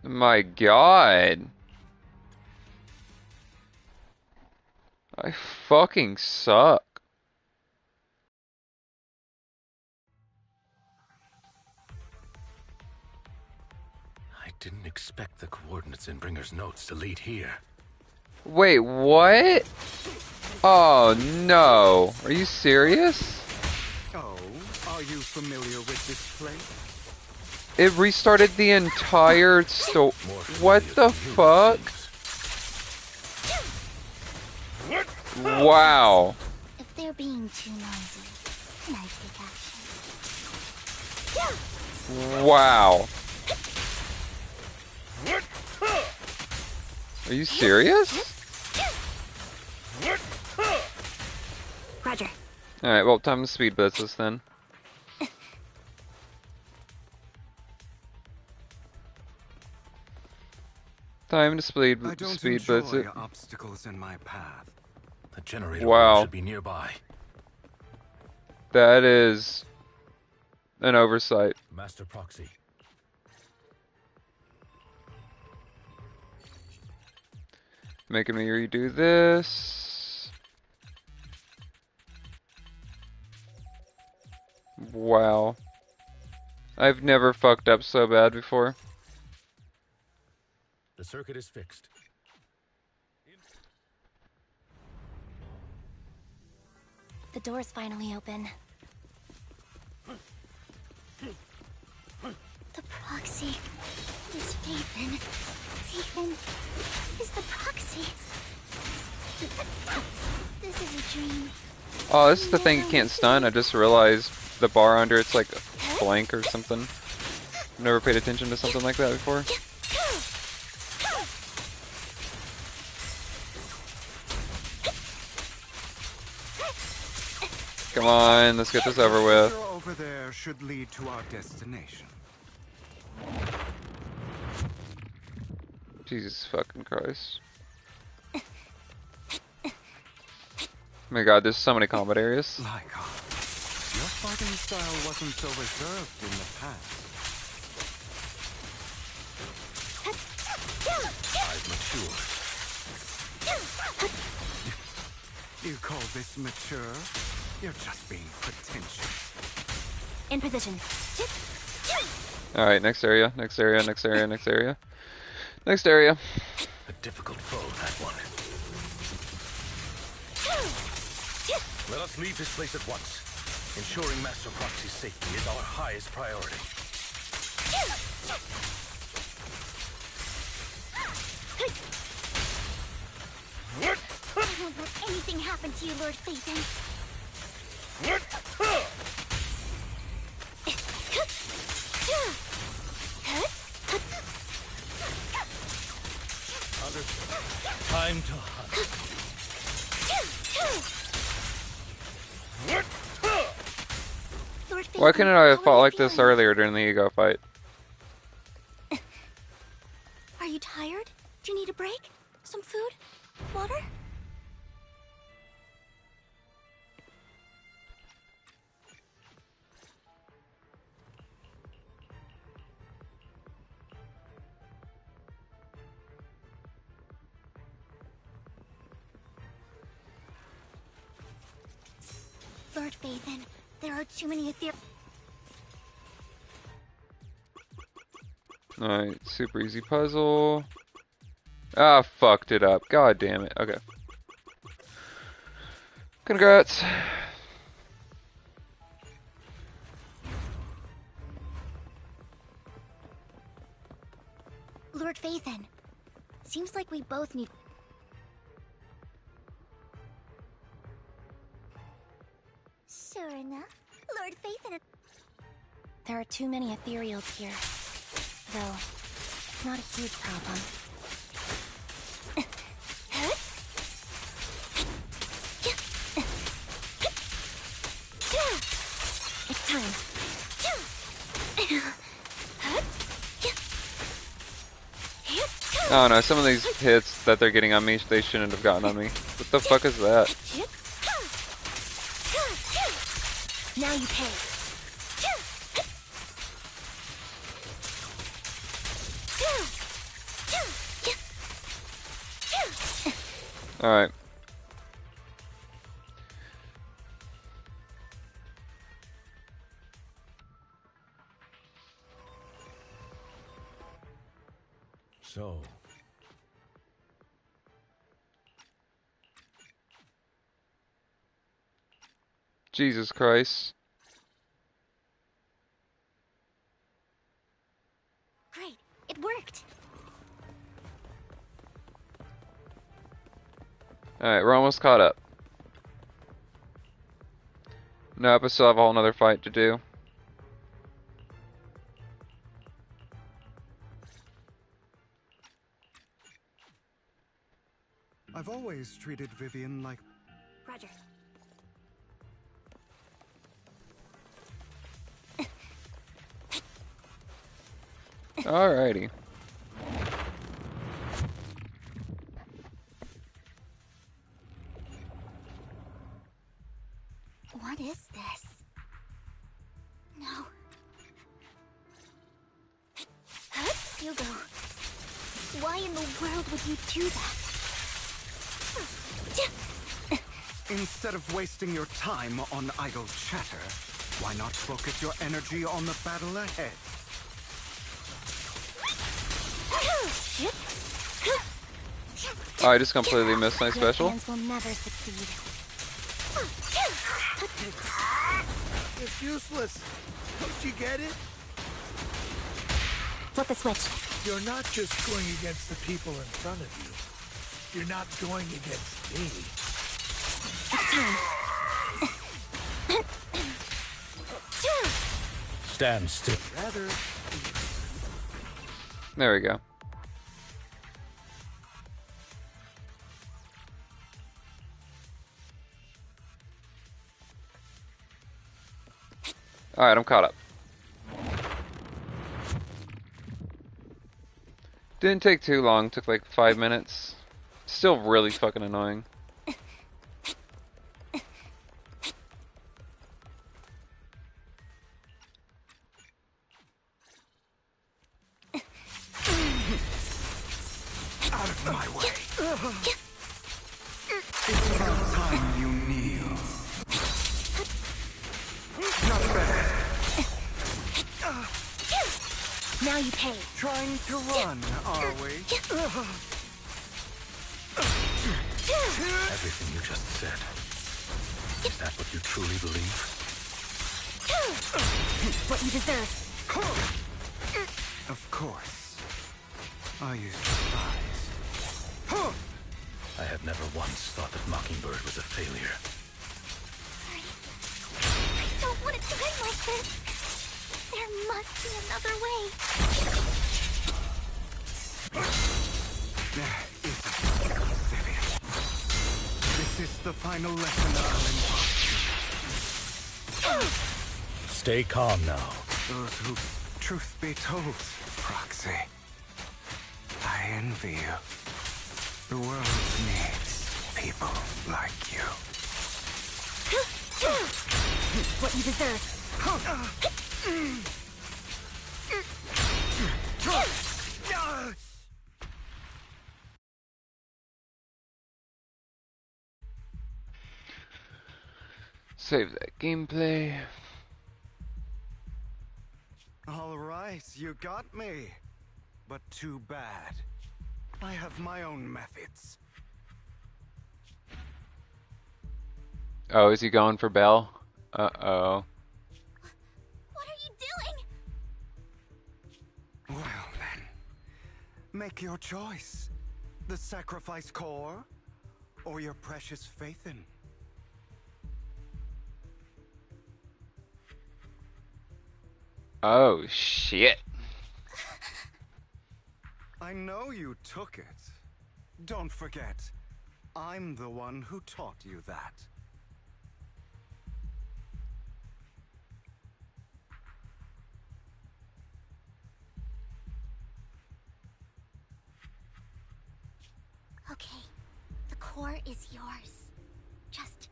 My God. I fucking suck. I didn't expect the coordinates in Bringer's notes to lead here. Wait, what? Oh no. Are you serious? Oh, are you familiar with this place? It restarted the entire What the fuck? Wow. If they're being too noisy, can I take action? Wow. Are you serious? Roger. Alright, well, time to speed blitz this then. Time to speed I don't speed blitz enjoy it. obstacles in my path. The generator room Wow. should be nearby. That is an oversight. Master Proxy. Making me redo this. Wow. I've never fucked up so bad before. The circuit is fixed. The door's finally open. The proxy is Nathan. Nathan is the proxy. This is a dream. Oh, this is the thing you can't stun. I just realized the bar under it's like blank or something. Never paid attention to something like that before. Come on, let's get this over with. The door over there should lead to our destination. Jesus fucking Christ. Oh my god, there's so many combat areas. Lyca, your fighting style wasn't so reserved in the past. I've matured. You call this mature? You're just being pretentious. In position. Alright, next area, next area, next area, next area. Next area. A difficult foe, that one. Let us leave this place at once. Ensuring Master Proxy's safety is our highest priority. I won't let anything happen to you, Lord Phaethon. Time to hunt. Why couldn't I have fought like this earlier during the ego fight? Are you tired? Do you need a break? Some food? Water? Lord Phaethon, there are too many ether. Alright, super easy puzzle. Ah, fucked it up. God damn it. Okay. Congrats. Lord Phaethon, seems like we both need. Sure enough, Lord Phaethon. There are too many ethereals here. Though, not a huge problem. It's time. I don't know, some of these hits that they're getting on me, they shouldn't have gotten on me. What the fuck is that? Now you pay. Alright. So, Jesus Christ. Great, it worked. Alright, we're almost caught up. Nope, I still have a whole nother fight to do. I've always treated Vivian like... Roger. Alrighty. What is this? No. Hugo, why in the world would you do that? Instead of wasting your time on idle chatter, why not focus your energy on the battle ahead? Oh, I just completely missed my special. Your plans will never succeed. It's useless. Don't you get it? Flip the switch. You're not just going against the people in front of you. You're not going against me. It's time. Stand still. Rather. There we go. Alright, I'm caught up. Didn't take too long, took like 5 minutes. Still really fucking annoying. Out of my way. It's about time you kneel. Not bad. Now you pay. Trying to run, are we? Everything you just said. Is that what you truly believe? What you deserve. Of course. Are you surprised? I have never once thought that Mockingbird was a failure. I don't want it to end like this. There must be another way. There isn't, Vivian. This is the final lesson I'll impart. Stay calm now. Those who, truth be told, Proxy, I envy you. The world needs people like you. What you deserve. Save that gameplay. All right, you got me. But too bad. I have my own methods. Oh, is he going for Belle? Uh-oh. What are you doing? Well then, make your choice. The sacrifice core, or your precious Faithin. Oh, shit. I know you took it. Don't forget, I'm the one who taught you that. Okay, the core is yours. Just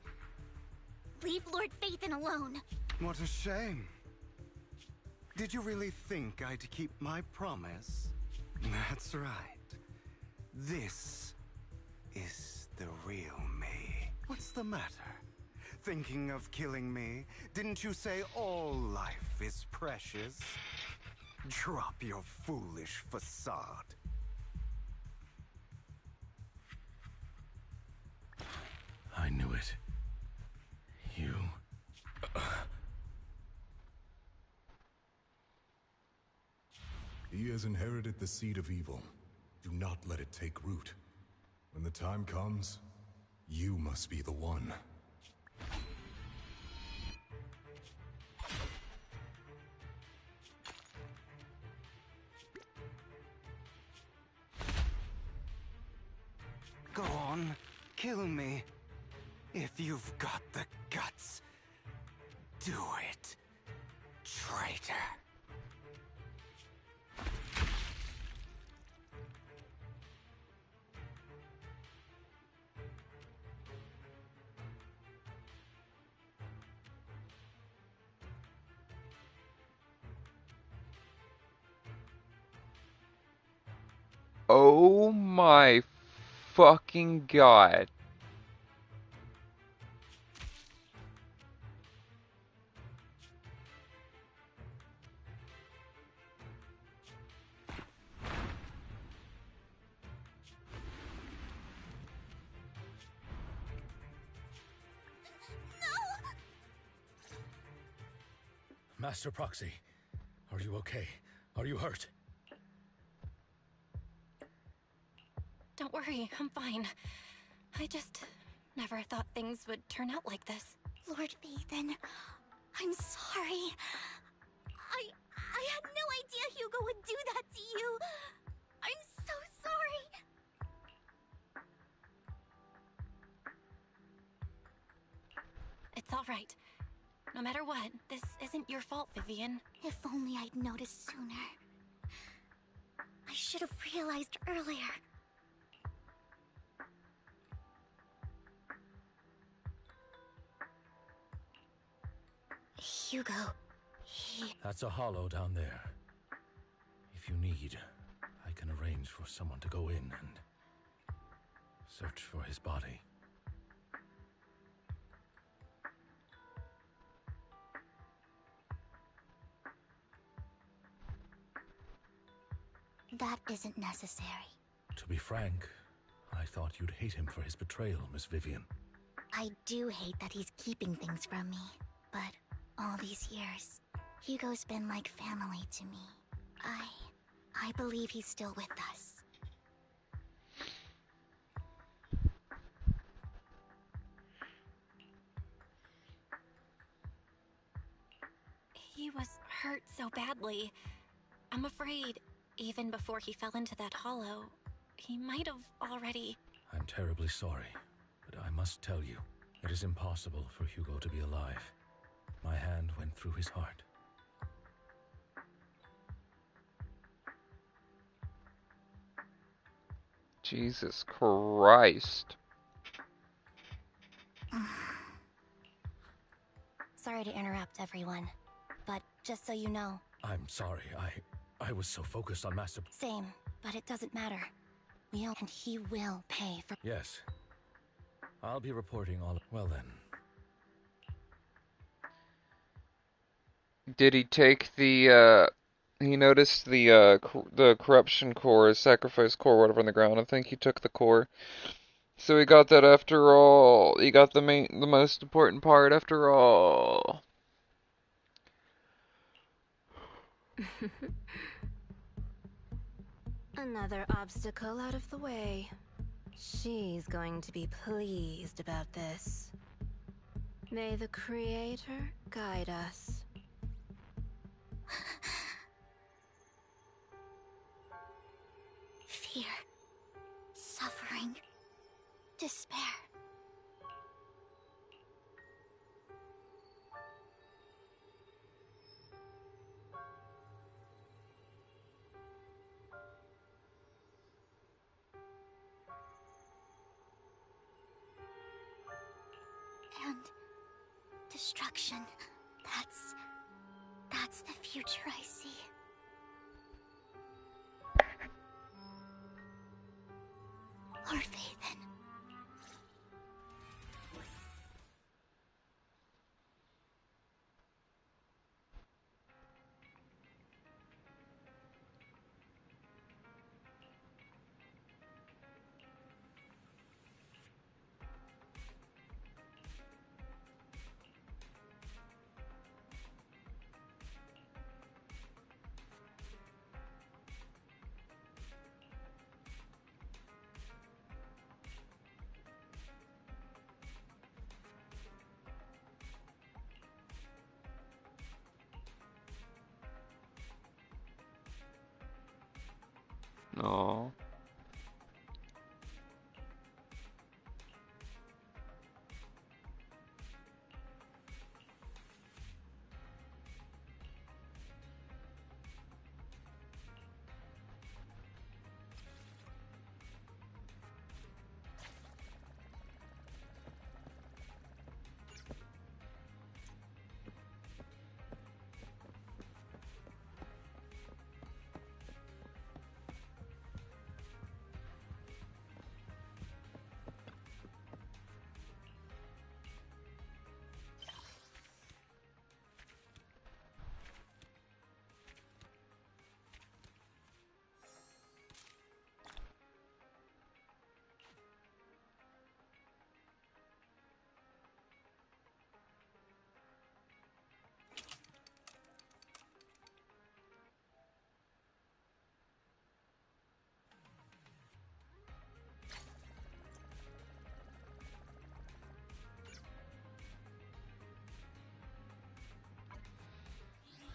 leave Lord Faithin alone. What a shame. Did you really think I'd keep my promise? That's right. This is the real me. What's the matter? Thinking of killing me? Didn't you say all life is precious? Drop your foolish facade. I knew it. You... He has inherited the seed of evil. Do not let it take root. When the time comes, you must be the one. Go on, kill me. If you've got the guts, do it, traitor. Oh my fucking god. Master Proxy, are you okay? Are you hurt? Don't worry, I'm fine. I just never thought things would turn out like this. Lord Phaethon, I'm sorry. I had no idea Hugo would do that to you. I'm so sorry. It's all right. No matter what, this isn't your fault, Vivian. If only I'd noticed sooner. I should have realized earlier. Hugo, That's a hollow down there. If you need, I can arrange for someone to go in and search for his body. that isn't necessary. To be frank, I thought you'd hate him for his betrayal, Miss Vivian. I do hate that he's keeping things from me, but all these years, Hugo's been like family to me. I believe he's still with us. He was hurt so badly. I'm afraid, even before he fell into that hollow, he might have already... I'm terribly sorry, but I must tell you, it is impossible for Hugo to be alive. My hand went through his heart. Jesus Christ. Sorry to interrupt, everyone. But just so you know... I'm sorry, I was so focused on Master... Same, but it doesn't matter. And he will pay for... Yes. I'll be reporting all... Well then. Did he take the, he noticed the corruption core, sacrifice core, whatever on the ground. I think he took the core. So he got that after all. He got the most important part after all. Another obstacle out of the way. She's going to be pleased about this. May the Creator guide us. Fear, suffering, despair. And destruction. That's the future I see. Lord Phaethon.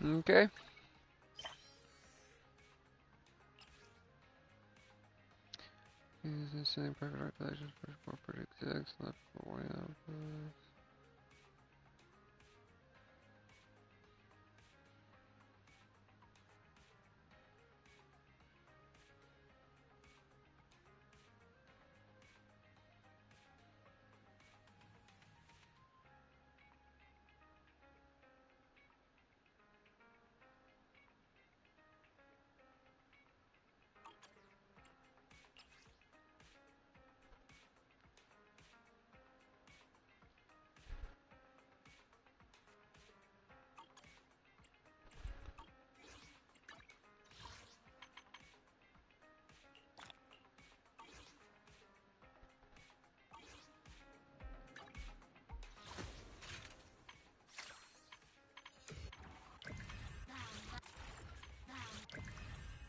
Okay. Is this any private art collections for more predicted excellent for one of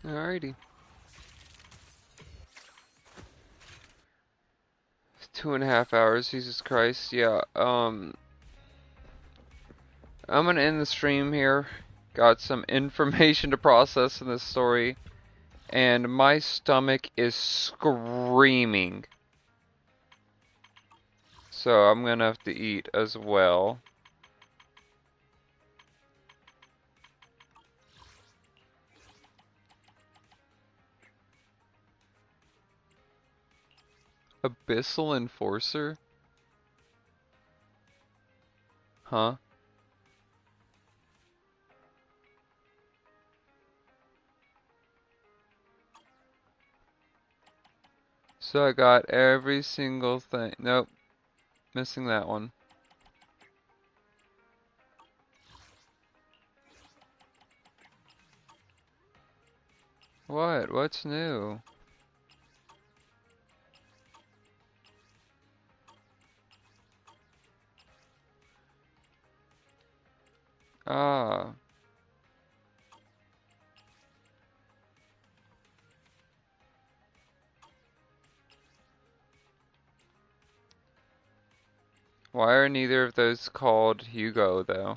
Alrighty. 2.5 hours, Jesus Christ. Yeah, I'm gonna end the stream here. Got some information to process in this story, and my stomach is screaming. So I'm gonna have to eat as well. Abyssal Enforcer? Huh? So I got every single thing. Nope. Missing that one. What? What's new? Ah. Why are neither of those called Hugo, though?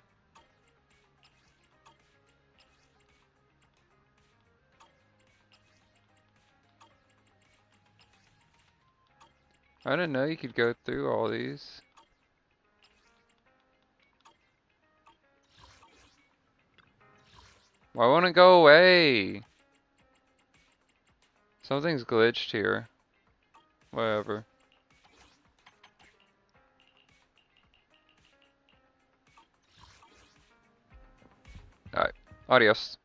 I didn't know you could go through all these. Why won't it go away? Something's glitched here. Whatever. Alright. Adios.